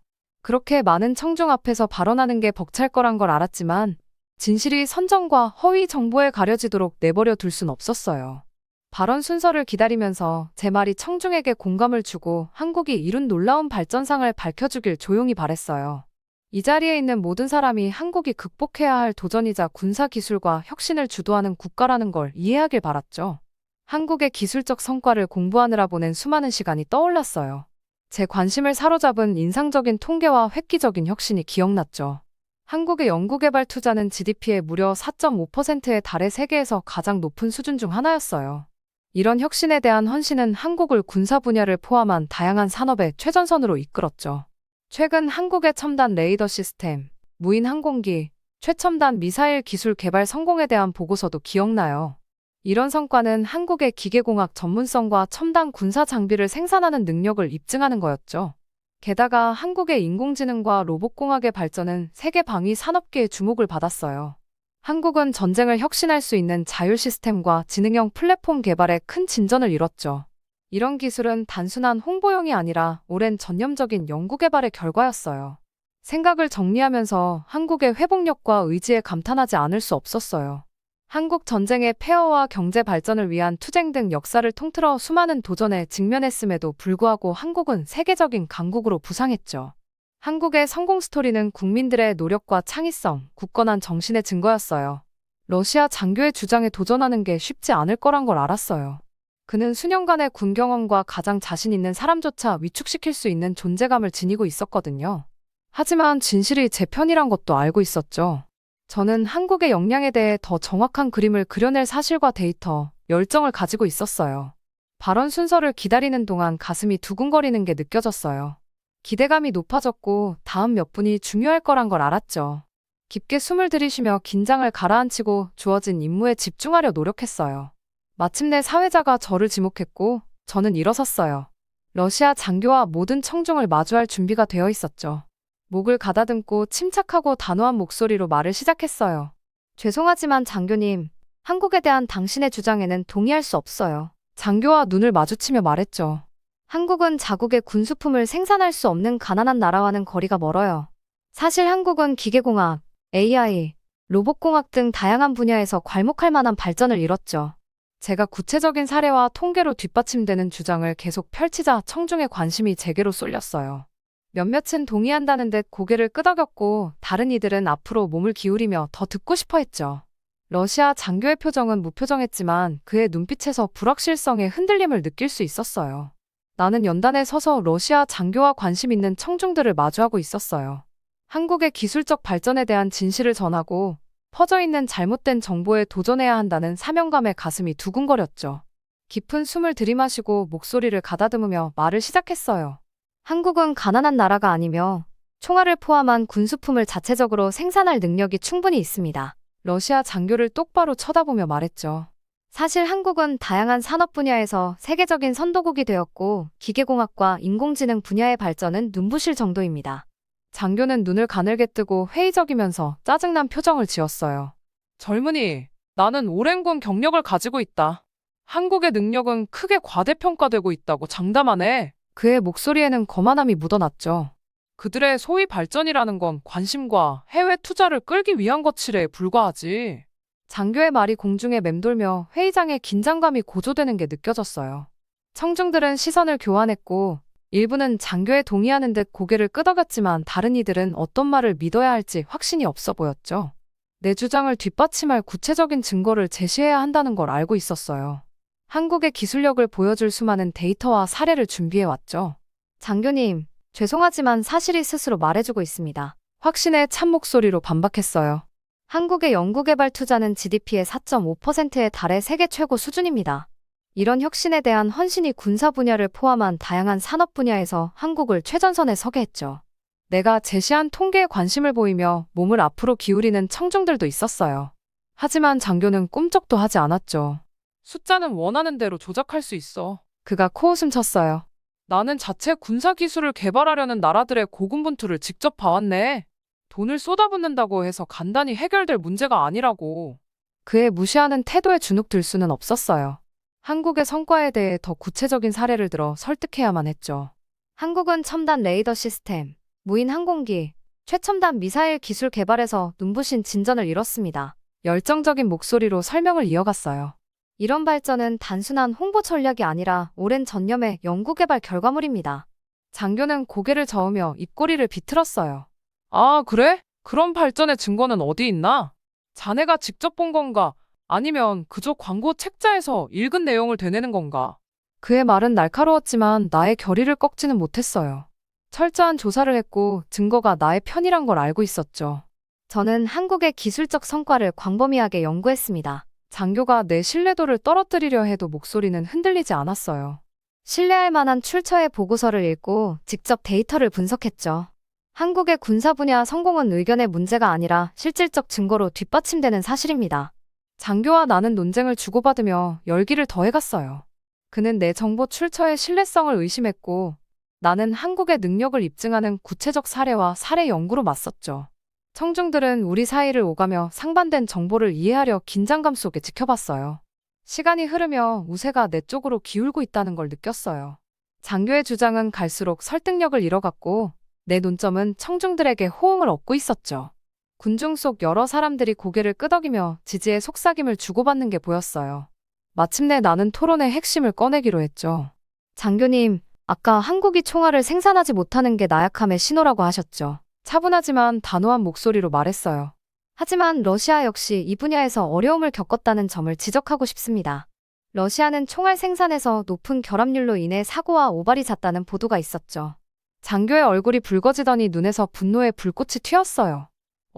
그렇게 많은 청중 앞에서 발언하는 게 벅찰 거란 걸 알았지만 진실이 선정과 허위 정보에 가려지도록 내버려 둘 순 없었어요. 발언 순서를 기다리면서 제 말이 청중에게 공감을 주고 한국이 이룬 놀라운 발전상을 밝혀주길 조용히 바랬어요. 이 자리에 있는 모든 사람이 한국이 극복해야 할 도전이자 군사기술과 혁신을 주도하는 국가라는 걸 이해하길 바랐죠. 한국의 기술적 성과를 공부하느라 보낸 수많은 시간이 떠올랐어요. 제 관심을 사로잡은 인상적인 통계와 획기적인 혁신이 기억났죠. 한국의 연구개발 투자는 GDP의 무려 4.5%에 달해 세계에서 가장 높은 수준 중 하나였어요. 이런 혁신에 대한 헌신은 한국을 군사 분야를 포함한 다양한 산업의 최전선으로 이끌었죠. 최근 한국의 첨단 레이더 시스템, 무인 항공기, 최첨단 미사일 기술 개발 성공에 대한 보고서도 기억나요. 이런 성과는 한국의 기계공학 전문성과 첨단 군사 장비를 생산하는 능력을 입증하는 거였죠. 게다가 한국의 인공지능과 로봇공학의 발전은 세계 방위 산업계의 주목을 받았어요. 한국은 전쟁을 혁신할 수 있는 자율 시스템과 지능형 플랫폼 개발에 큰 진전을 이뤘죠. 이런 기술은 단순한 홍보용이 아니라 오랜 전념적인 연구개발의 결과였어요. 생각을 정리하면서 한국의 회복력과 의지에 감탄하지 않을 수 없었어요. 한국 전쟁의 폐허와 경제 발전을 위한 투쟁 등 역사를 통틀어 수많은 도전에 직면했음에도 불구하고 한국은 세계적인 강국으로 부상했죠. 한국의 성공 스토리는 국민들의 노력과 창의성, 굳건한 정신의 증거였어요. 러시아 장교의 주장에 도전하는 게 쉽지 않을 거란 걸 알았어요. 그는 수년간의 군 경험과 가장 자신 있는 사람조차 위축시킬 수 있는 존재감을 지니고 있었거든요. 하지만 진실이 제 편이란 것도 알고 있었죠. 저는 한국의 역량에 대해 더 정확한 그림을 그려낼 사실과 데이터, 열정을 가지고 있었어요. 발언 순서를 기다리는 동안 가슴이 두근거리는 게 느껴졌어요. 기대감이 높아졌고 다음 몇 분이 중요할 거란 걸 알았죠. 깊게 숨을 들이쉬며 긴장을 가라앉히고 주어진 임무에 집중하려 노력했어요. 마침내 사회자가 저를 지목했고 저는 일어섰어요. 러시아 장교와 모든 청중을 마주할 준비가 되어 있었죠. 목을 가다듬고 침착하고 단호한 목소리로 말을 시작했어요. 죄송하지만 장교님, 한국에 대한 당신의 주장에는 동의할 수 없어요. 장교와 눈을 마주치며 말했죠. 한국은 자국의 군수품을 생산할 수 없는 가난한 나라와는 거리가 멀어요. 사실 한국은 기계공학, AI, 로봇공학 등 다양한 분야에서 괄목할 만한 발전을 이뤘죠. 제가 구체적인 사례와 통계로 뒷받침되는 주장을 계속 펼치자 청중의 관심이 제게로 쏠렸어요. 몇몇은 동의한다는 듯 고개를 끄덕였고 다른 이들은 앞으로 몸을 기울이며 더 듣고 싶어 했죠. 러시아 장교의 표정은 무표정했지만 그의 눈빛에서 불확실성의 흔들림을 느낄 수 있었어요. 나는 연단에 서서 러시아 장교와 관심 있는 청중들을 마주하고 있었어요. 한국의 기술적 발전에 대한 진실을 전하고 퍼져있는 잘못된 정보에 도전해야 한다는 사명감에 가슴이 두근거렸죠. 깊은 숨을 들이마시고 목소리를 가다듬으며 말을 시작했어요. 한국은 가난한 나라가 아니며 총알을 포함한 군수품을 자체적으로 생산할 능력이 충분히 있습니다. 러시아 장교를 똑바로 쳐다보며 말했죠. 사실 한국은 다양한 산업 분야에서 세계적인 선도국이 되었고 기계공학과 인공지능 분야의 발전은 눈부실 정도입니다. 장교는 눈을 가늘게 뜨고 회의적이면서 짜증난 표정을 지었어요. 젊은이, 나는 오랜 군 경력을 가지고 있다. 한국의 능력은 크게 과대평가되고 있다고 장담하네. 그의 목소리에는 거만함이 묻어났죠. 그들의 소위 발전이라는 건 관심과 해외 투자를 끌기 위한 것이래 불과하지. 장교의 말이 공중에 맴돌며 회의장의 긴장감이 고조되는 게 느껴졌어요. 청중들은 시선을 교환했고 일부는 장교에 동의하는 듯 고개를 끄덕였지만 다른 이들은 어떤 말을 믿어야 할지 확신이 없어 보였죠. 내 주장을 뒷받침할 구체적인 증거를 제시해야 한다는 걸 알고 있었어요. 한국의 기술력을 보여줄 수많은 데이터와 사례를 준비해왔죠. 장교님, 죄송하지만 사실이 스스로 말해주고 있습니다. 확신의 찬 목소리로 반박했어요. 한국의 연구개발 투자는 GDP의 4.5%에 달해 세계 최고 수준입니다. 이런 혁신에 대한 헌신이 군사 분야를 포함한 다양한 산업 분야에서 한국을 최전선에 서게 했죠. 내가 제시한 통계에 관심을 보이며 몸을 앞으로 기울이는 청중들도 있었어요. 하지만 장교는 꿈쩍도 하지 않았죠. 숫자는 원하는 대로 조작할 수 있어. 그가 코웃음 쳤어요. 나는 자체 군사 기술을 개발하려는 나라들의 고군분투를 직접 봐왔네. 돈을 쏟아붓는다고 해서 간단히 해결될 문제가 아니라고. 그의 무시하는 태도에 주눅 들 수는 없었어요. 한국의 성과에 대해 더 구체적인 사례를 들어 설득해야만 했죠. 한국은 첨단 레이더 시스템, 무인 항공기, 최첨단 미사일 기술 개발에서 눈부신 진전을 이뤘습니다. 열정적인 목소리로 설명을 이어갔어요. 이런 발전은 단순한 홍보 전략이 아니라 오랜 전념의 연구개발 결과물입니다. 장교는 고개를 저으며 입꼬리를 비틀었어요. 아, 그래? 그런 발전의 증거는 어디 있나? 자네가 직접 본 건가? 아니면 그저 광고 책자에서 읽은 내용을 되뇌는 건가? 그의 말은 날카로웠지만 나의 결의를 꺾지는 못했어요. 철저한 조사를 했고 증거가 나의 편이란 걸 알고 있었죠. 저는 한국의 기술적 성과를 광범위하게 연구했습니다. 장교가 내 신뢰도를 떨어뜨리려 해도 목소리는 흔들리지 않았어요. 신뢰할 만한 출처의 보고서를 읽고 직접 데이터를 분석했죠. 한국의 군사 분야 성공은 의견의 문제가 아니라 실질적 증거로 뒷받침되는 사실입니다. 장교와 나는 논쟁을 주고받으며 열기를 더해갔어요. 그는 내 정보 출처의 신뢰성을 의심했고 나는 한국의 능력을 입증하는 구체적 사례와 사례 연구로 맞섰죠. 청중들은 우리 사이를 오가며 상반된 정보를 이해하려 긴장감 속에 지켜봤어요. 시간이 흐르며 우세가 내 쪽으로 기울고 있다는 걸 느꼈어요. 장교의 주장은 갈수록 설득력을 잃어갔고 내 논점은 청중들에게 호응을 얻고 있었죠. 군중 속 여러 사람들이 고개를 끄덕이며 지지의 속삭임을 주고받는 게 보였어요. 마침내 나는 토론의 핵심을 꺼내기로 했죠. 장교님, 아까 한국이 총알을 생산하지 못하는 게 나약함의 신호라고 하셨죠. 차분하지만 단호한 목소리로 말했어요. 하지만 러시아 역시 이 분야에서 어려움을 겪었다는 점을 지적하고 싶습니다. 러시아는 총알 생산에서 높은 결함률로 인해 사고와 오발이 잦다는 보도가 있었죠. 장교의 얼굴이 붉어지더니 눈에서 분노의 불꽃이 튀었어요.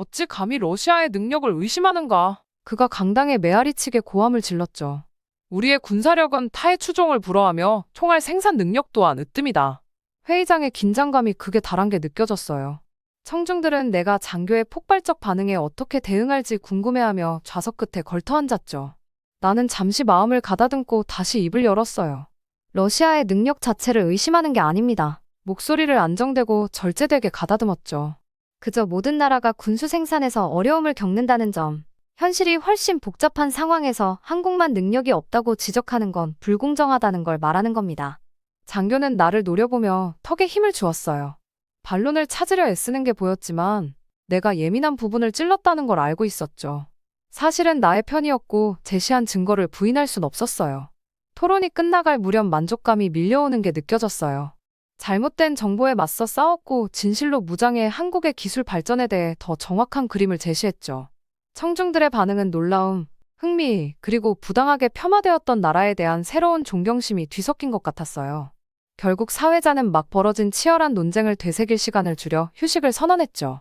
어찌 감히 러시아의 능력을 의심하는가? 그가 강당에 메아리치게 고함을 질렀죠. 우리의 군사력은 타의 추종을 불허하며 총알 생산 능력 또한 으뜸이다. 회의장의 긴장감이 극에 달한 게 느껴졌어요. 청중들은 내가 장교의 폭발적 반응에 어떻게 대응할지 궁금해하며 좌석 끝에 걸터앉았죠. 나는 잠시 마음을 가다듬고 다시 입을 열었어요. 러시아의 능력 자체를 의심하는 게 아닙니다. 목소리를 안정되고 절제되게 가다듬었죠. 그저 모든 나라가 군수 생산에서 어려움을 겪는다는 점, 현실이 훨씬 복잡한 상황에서 한국만 능력이 없다고 지적하는 건 불공정하다는 걸 말하는 겁니다. 장교는 나를 노려보며 턱에 힘을 주었어요. 반론을 찾으려 애쓰는 게 보였지만 내가 예민한 부분을 찔렀다는 걸 알고 있었죠. 사실은 나의 편이었고 제시한 증거를 부인할 순 없었어요. 토론이 끝나갈 무렵 만족감이 밀려오는 게 느껴졌어요. 잘못된 정보에 맞서 싸웠고 진실로 무장해 한국의 기술 발전에 대해 더 정확한 그림을 제시했죠. 청중들의 반응은 놀라움, 흥미, 그리고 부당하게 폄하되었던 나라에 대한 새로운 존경심이 뒤섞인 것 같았어요. 결국 사회자는 막 벌어진 치열한 논쟁을 되새길 시간을 줄여 휴식을 선언했죠.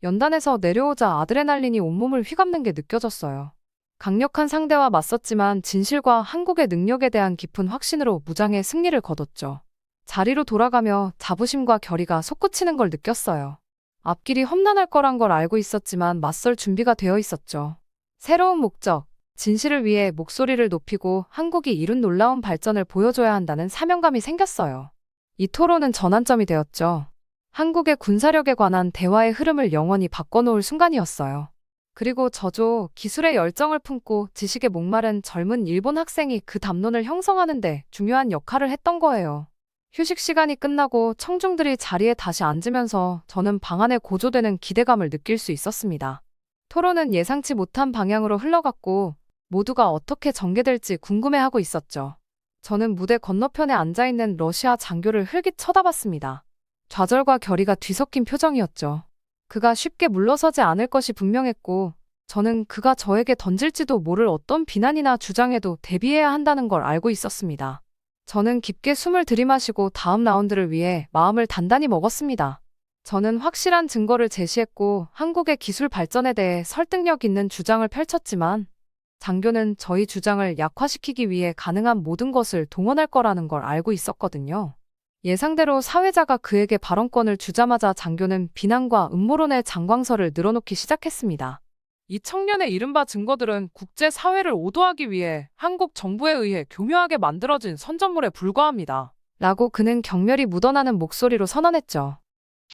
연단에서 내려오자 아드레날린이 온몸을 휘감는 게 느껴졌어요. 강력한 상대와 맞섰지만 진실과 한국의 능력에 대한 깊은 확신으로 무장해 승리를 거뒀죠. 자리로 돌아가며 자부심과 결의가 솟구치는 걸 느꼈어요. 앞길이 험난할 거란 걸 알고 있었지만 맞설 준비가 되어 있었죠. 새로운 목적, 진실을 위해 목소리를 높이고 한국이 이룬 놀라운 발전을 보여줘야 한다는 사명감이 생겼어요. 이 토론은 전환점이 되었죠. 한국의 군사력에 관한 대화의 흐름을 영원히 바꿔놓을 순간이었어요. 그리고 저조, 기술의 열정을 품고 지식에 목마른 젊은 일본 학생이 그 담론을 형성하는 데 중요한 역할을 했던 거예요. 휴식 시간이 끝나고 청중들이 자리에 다시 앉으면서 저는 방 안에 고조되는 기대감을 느낄 수 있었습니다. 토론은 예상치 못한 방향으로 흘러갔고 모두가 어떻게 전개될지 궁금해하고 있었죠. 저는 무대 건너편에 앉아있는 러시아 장교를 흘깃 쳐다봤습니다. 좌절과 결의가 뒤섞인 표정이었죠. 그가 쉽게 물러서지 않을 것이 분명했고 저는 그가 저에게 던질지도 모를 어떤 비난이나 주장에도 대비해야 한다는 걸 알고 있었습니다. 저는 깊게 숨을 들이마시고 다음 라운드를 위해 마음을 단단히 먹었습니다. 저는 확실한 증거를 제시했고 한국의 기술 발전에 대해 설득력 있는 주장을 펼쳤지만 장교는 저희 주장을 약화시키기 위해 가능한 모든 것을 동원할 거라는 걸 알고 있었거든요. 예상대로 사회자가 그에게 발언권을 주자마자 장교는 비난과 음모론의 장광설을 늘어놓기 시작했습니다. 이 청년의 이른바 증거들은 국제사회를 오도하기 위해 한국 정부에 의해 교묘하게 만들어진 선전물에 불과합니다. 라고 그는 경멸이 묻어나는 목소리로 선언했죠.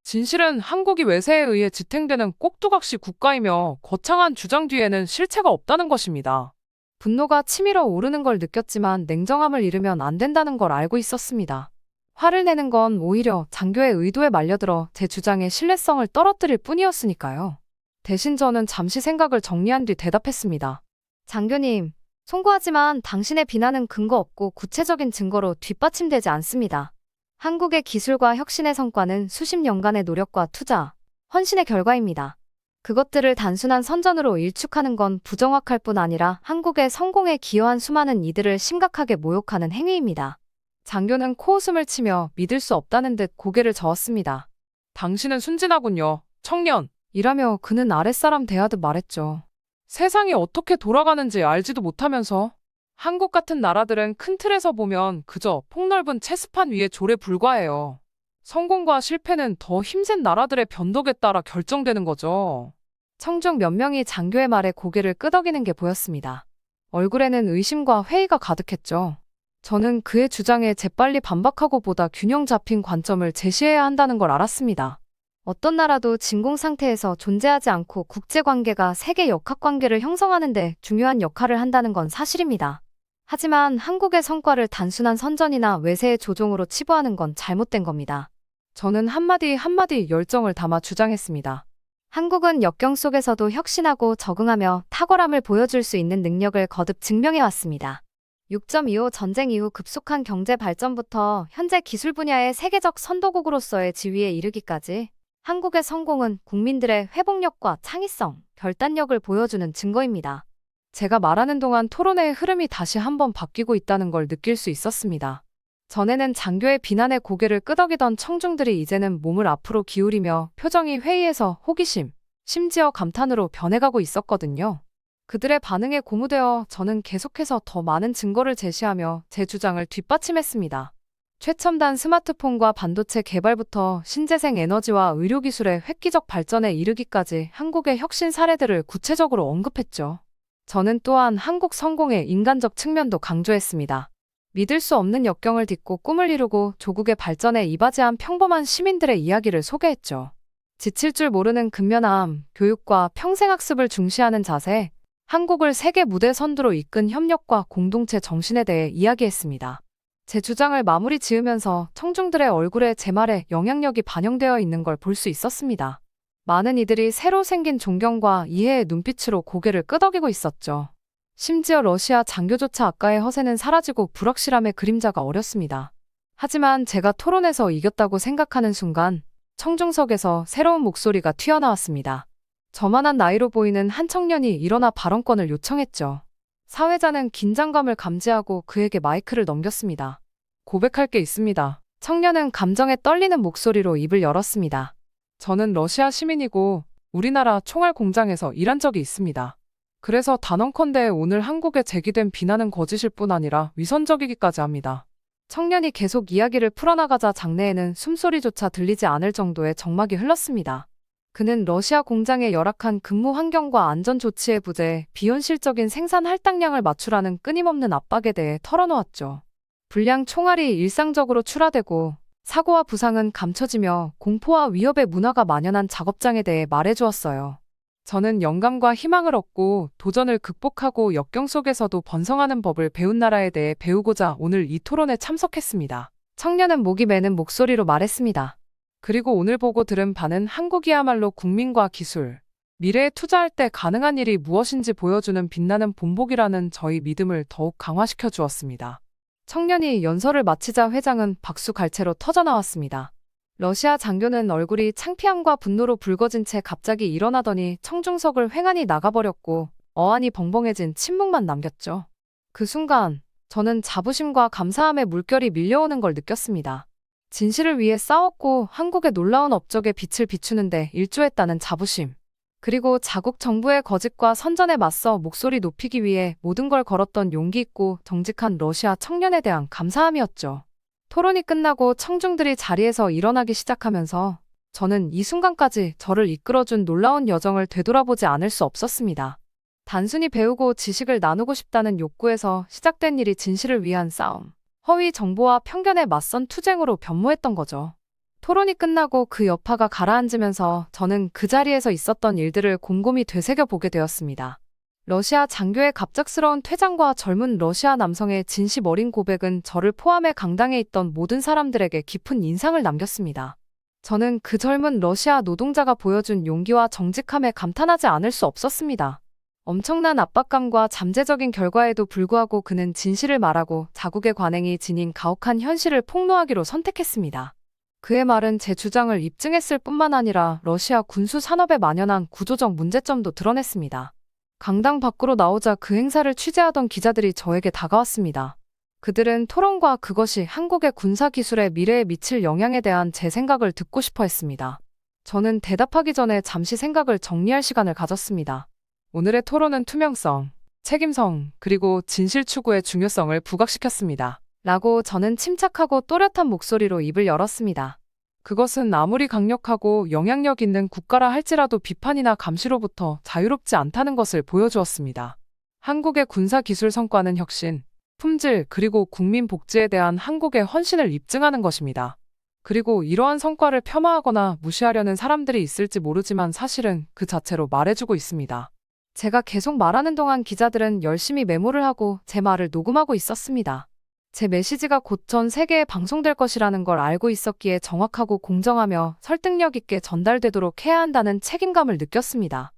진실은 한국이 외세에 의해 지탱되는 꼭두각시 국가이며 거창한 주장 뒤에는 실체가 없다는 것입니다. 분노가 치밀어 오르는 걸 느꼈지만 냉정함을 잃으면 안 된다는 걸 알고 있었습니다. 화를 내는 건 오히려 장교의 의도에 말려들어 제 주장의 신뢰성을 떨어뜨릴 뿐이었으니까요. 대신 저는 잠시 생각을 정리한 뒤 대답했습니다. 장교님, 송구하지만 당신의 비난은 근거 없고 구체적인 증거로 뒷받침되지 않습니다. 한국의 기술과 혁신의 성과는 수십 년간의 노력과 투자, 헌신의 결과입니다. 그것들을 단순한 선전으로 일축하는 건 부정확할 뿐 아니라 한국의 성공에 기여한 수많은 이들을 심각하게 모욕하는 행위입니다. 장교는 코웃음을 치며 믿을 수 없다는 듯 고개를 저었습니다. 당신은 순진하군요, 청년. 이라며 그는 아랫사람 대하듯 말했죠. 세상이 어떻게 돌아가는지 알지도 못하면서 한국 같은 나라들은 큰 틀에서 보면 그저 폭넓은 체스판 위의 졸에 불과해요. 성공과 실패는 더 힘센 나라들의 변덕에 따라 결정되는 거죠. 청중 몇 명이 장교의 말에 고개를 끄덕이는 게 보였습니다. 얼굴에는 의심과 회의가 가득했죠. 저는 그의 주장에 재빨리 반박하고 보다 균형 잡힌 관점을 제시해야 한다는 걸 알았습니다. 어떤 나라도 진공 상태에서 존재하지 않고 국제관계가 세계 역학관계를 형성하는 데 중요한 역할을 한다는 건 사실입니다. 하지만 한국의 성과를 단순한 선전이나 외세의 조종으로 치부하는 건 잘못된 겁니다. 저는 한마디 한마디 열정을 담아 주장했습니다. 한국은 역경 속에서도 혁신하고 적응하며 탁월함을 보여줄 수 있는 능력을 거듭 증명해왔습니다. 6.25 전쟁 이후 급속한 경제 발전부터 현재 기술 분야의 세계적 선도국으로서의 지위에 이르기까지 한국의 성공은 국민들의 회복력과 창의성, 결단력을 보여주는 증거입니다. 제가 말하는 동안 토론의 흐름이 다시 한번 바뀌고 있다는 걸 느낄 수 있었습니다. 전에는 장교의 비난에 고개를 끄덕이던 청중들이 이제는 몸을 앞으로 기울이며 표정이 회의에서 호기심, 심지어 감탄으로 변해가고 있었거든요. 그들의 반응에 고무되어 저는 계속해서 더 많은 증거를 제시하며 제 주장을 뒷받침했습니다. 최첨단 스마트폰과 반도체 개발부터 신재생 에너지와 의료기술의 획기적 발전에 이르기까지 한국의 혁신 사례들을 구체적으로 언급했죠. 저는 또한 한국 성공의 인간적 측면도 강조했습니다. 믿을 수 없는 역경을 딛고 꿈을 이루고 조국의 발전에 이바지한 평범한 시민들의 이야기를 소개했죠. 지칠 줄 모르는 근면함, 교육과 평생학습을 중시하는 자세, 한국을 세계 무대 선두로 이끈 협력과 공동체 정신에 대해 이야기했습니다. 제 주장을 마무리 지으면서 청중들의 얼굴에 제 말에 영향력이 반영되어 있는 걸 볼 수 있었습니다. 많은 이들이 새로 생긴 존경과 이해의 눈빛으로 고개를 끄덕이고 있었죠. 심지어 러시아 장교조차 아까의 허세는 사라지고 불확실함의 그림자가 어렸습니다. 하지만 제가 토론에서 이겼다고 생각하는 순간 청중석에서 새로운 목소리가 튀어나왔습니다. 저만한 나이로 보이는 한 청년이 일어나 발언권을 요청했죠. 사회자는 긴장감을 감지하고 그에게 마이크를 넘겼습니다. 고백할 게 있습니다. 청년은 감정에 떨리는 목소리로 입을 열었습니다. 저는 러시아 시민이고 우리나라 총알 공장에서 일한 적이 있습니다. 그래서 단언컨대 오늘 한국에 제기된 비난은 거짓일 뿐 아니라 위선적이기까지 합니다. 청년이 계속 이야기를 풀어나가자 장내에는 숨소리조차 들리지 않을 정도의 정막이 흘렀습니다. 그는 러시아 공장의 열악한 근무 환경과 안전 조치의 부재, 비현실적인 생산 할당량을 맞추라는 끊임없는 압박에 대해 털어놓았죠. 불량 총알이 일상적으로 출하되고 사고와 부상은 감춰지며 공포와 위협의 문화가 만연한 작업장에 대해 말해주었어요. 저는 영감과 희망을 얻고 도전을 극복하고 역경 속에서도 번성하는 법을 배운 나라에 대해 배우고자 오늘 이 토론에 참석했습니다. 청년은 목이 매는 목소리로 말했습니다. 그리고 오늘 보고 들은 바는 한국이야말로 국민과 기술, 미래에 투자할 때 가능한 일이 무엇인지 보여주는 빛나는 본보기라는 저희 믿음을 더욱 강화시켜 주었습니다. 청년이 연설을 마치자 회장은 박수갈채로 터져나왔습니다. 러시아 장교는 얼굴이 창피함과 분노로 붉어진 채 갑자기 일어나더니 청중석을 횡하니 나가버렸고 어안이 벙벙해진 침묵만 남겼죠. 그 순간 저는 자부심과 감사함의 물결이 밀려오는 걸 느꼈습니다. 진실을 위해 싸웠고 한국의 놀라운 업적에 빛을 비추는데 일조했다는 자부심. 그리고 자국 정부의 거짓과 선전에 맞서 목소리 높이기 위해 모든 걸 걸었던 용기 있고 정직한 러시아 청년에 대한 감사함이었죠. 토론이 끝나고 청중들이 자리에서 일어나기 시작하면서 저는 이 순간까지 저를 이끌어준 놀라운 여정을 되돌아보지 않을 수 없었습니다. 단순히 배우고 지식을 나누고 싶다는 욕구에서 시작된 일이 진실을 위한 싸움, 허위 정보와 편견에 맞선 투쟁으로 변모했던 거죠. 토론이 끝나고 그 여파가 가라앉으면서 저는 그 자리에서 있었던 일들을 곰곰이 되새겨보게 되었습니다. 러시아 장교의 갑작스러운 퇴장과 젊은 러시아 남성의 진심 어린 고백은 저를 포함해 강당에 있던 모든 사람들에게 깊은 인상을 남겼습니다. 저는 그 젊은 러시아 노동자가 보여준 용기와 정직함에 감탄하지 않을 수 없었습니다. 엄청난 압박감과 잠재적인 결과에도 불구하고 그는 진실을 말하고 자국의 관행이 지닌 가혹한 현실을 폭로하기로 선택했습니다. 그의 말은 제 주장을 입증했을 뿐만 아니라 러시아 군수 산업에 만연한 구조적 문제점도 드러냈습니다. 강당 밖으로 나오자 그 행사를 취재하던 기자들이 저에게 다가왔습니다. 그들은 토론과 그것이 한국의 군사기술의 미래에 미칠 영향에 대한 제 생각을 듣고 싶어 했습니다. 저는 대답하기 전에 잠시 생각을 정리할 시간을 가졌습니다. 오늘의 토론은 투명성, 책임성, 그리고 진실 추구의 중요성을 부각시켰습니다. 라고 저는 침착하고 또렷한 목소리로 입을 열었습니다. 그것은 아무리 강력하고 영향력 있는 국가라 할지라도 비판이나 감시로부터 자유롭지 않다는 것을 보여주었습니다. 한국의 군사기술 성과는 혁신, 품질, 그리고 국민 복지에 대한 한국의 헌신을 입증하는 것입니다. 그리고 이러한 성과를 폄하하거나 무시하려는 사람들이 있을지 모르지만 사실은 그 자체로 말해주고 있습니다. 제가 계속 말하는 동안 기자들은 열심히 메모를 하고 제 말을 녹음하고 있었습니다. 제 메시지가 곧 전 세계에 방송될 것이라는 걸 알고 있었기에 정확하고 공정하며 설득력 있게 전달되도록 해야 한다는 책임감을 느꼈습니다.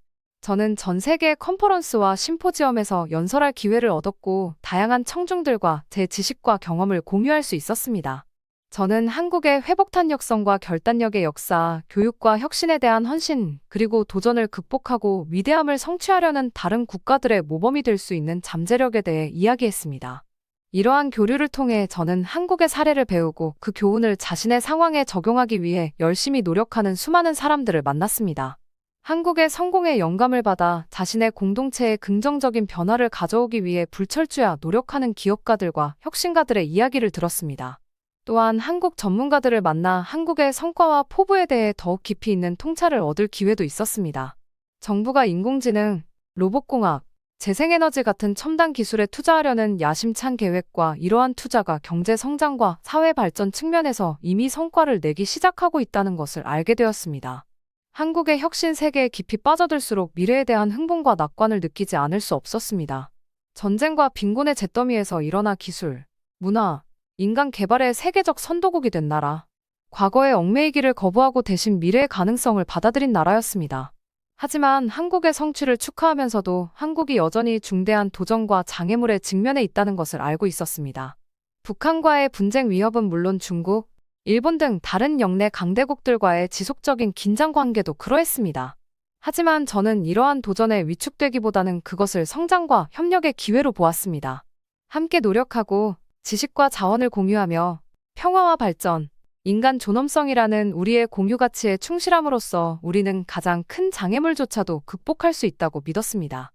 저는 전 세계의 컨퍼런스와 심포지엄에서 연설할 기회를 얻었고 다양한 청중들과 제 지식과 경험을 공유할 수 있었습니다. 저는 한국의 회복탄력성과 결단력의 역사, 교육과 혁신에 대한 헌신, 그리고 도전을 극복하고 위대함을 성취하려는 다른 국가들의 모범이 될 수 있는 잠재력에 대해 이야기했습니다. 이러한 교류를 통해 저는 한국의 사례를 배우고 그 교훈을 자신의 상황에 적용하기 위해 열심히 노력하는 수많은 사람들을 만났습니다. 한국의 성공에 영감을 받아 자신의 공동체에 긍정적인 변화를 가져오기 위해 불철주야 노력하는 기업가들과 혁신가들의 이야기를 들었습니다. 또한 한국 전문가들을 만나 한국의 성과와 포부에 대해 더욱 깊이 있는 통찰을 얻을 기회도 있었습니다. 정부가 인공지능, 로봇공학, 재생에너지 같은 첨단 기술에 투자하려는 야심찬 계획과 이러한 투자가 경제 성장과 사회 발전 측면에서 이미 성과를 내기 시작하고 있다는 것을 알게 되었습니다. 한국의 혁신 세계에 깊이 빠져들수록 미래에 대한 흥분과 낙관을 느끼지 않을 수 없었습니다. 전쟁과 빈곤의 잿더미에서 일어나 기술, 문화, 인간 개발의 세계적 선도국이 된 나라. 과거의 얽매이기를 거부하고 대신 미래의 가능성을 받아들인 나라였습니다. 하지만 한국의 성취를 축하하면서도 한국이 여전히 중대한 도전과 장애물에 직면해 있다는 것을 알고 있었습니다. 북한과의 분쟁 위협은 물론 중국, 일본 등 다른 영내 강대국들과의 지속적인 긴장 관계도 그러했습니다. 하지만 저는 이러한 도전에 위축되기보다는 그것을 성장과 협력의 기회로 보았습니다. 함께 노력하고 지식과 자원을 공유하며 평화와 발전, 인간 존엄성이라는 우리의 공유 가치에 충실함으로써 우리는 가장 큰 장애물조차도 극복할 수 있다고 믿었습니다.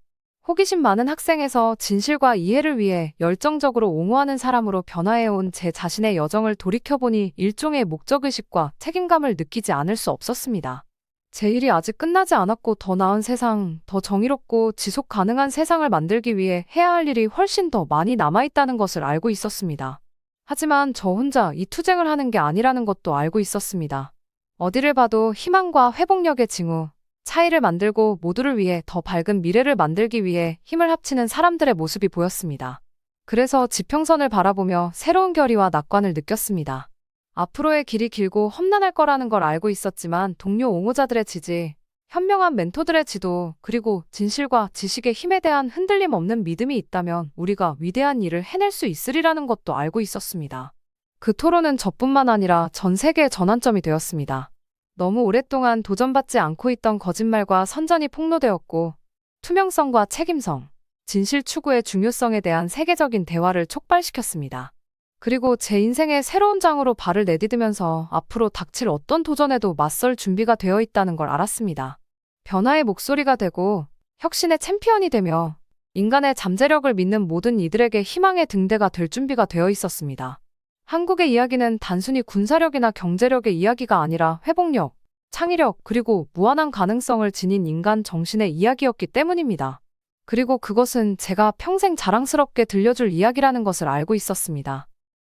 호기심 많은 학생에서 진실과 이해를 위해 열정적으로 옹호하는 사람으로 변화해온 제 자신의 여정을 돌이켜보니 일종의 목적의식과 책임감을 느끼지 않을 수 없었습니다. 제 일이 아직 끝나지 않았고 더 나은 세상, 더 정의롭고 지속 가능한 세상을 만들기 위해 해야 할 일이 훨씬 더 많이 남아있다는 것을 알고 있었습니다. 하지만 저 혼자 이 투쟁을 하는 게 아니라는 것도 알고 있었습니다. 어디를 봐도 희망과 회복력의 징후, 차이를 만들고 모두를 위해 더 밝은 미래를 만들기 위해 힘을 합치는 사람들의 모습이 보였습니다. 그래서 지평선을 바라보며 새로운 결의와 낙관을 느꼈습니다. 앞으로의 길이 길고 험난할 거라는 걸 알고 있었지만 동료 옹호자들의 지지, 현명한 멘토들의 지도, 그리고 진실과 지식의 힘에 대한 흔들림 없는 믿음이 있다면 우리가 위대한 일을 해낼 수 있으리라는 것도 알고 있었습니다. 그 토론은 저뿐만 아니라 전 세계의 전환점이 되었습니다. 너무 오랫동안 도전받지 않고 있던 거짓말과 선전이 폭로되었고, 투명성과 책임성, 진실 추구의 중요성에 대한 세계적인 대화를 촉발시켰습니다. 그리고 제 인생의 새로운 장으로 발을 내디디면서 앞으로 닥칠 어떤 도전에도 맞설 준비가 되어 있다는 걸 알았습니다. 변화의 목소리가 되고 혁신의 챔피언이 되며 인간의 잠재력을 믿는 모든 이들에게 희망의 등대가 될 준비가 되어 있었습니다. 한국의 이야기는 단순히 군사력이나 경제력의 이야기가 아니라 회복력, 창의력, 그리고 무한한 가능성을 지닌 인간 정신의 이야기였기 때문입니다. 그리고 그것은 제가 평생 자랑스럽게 들려줄 이야기라는 것을 알고 있었습니다.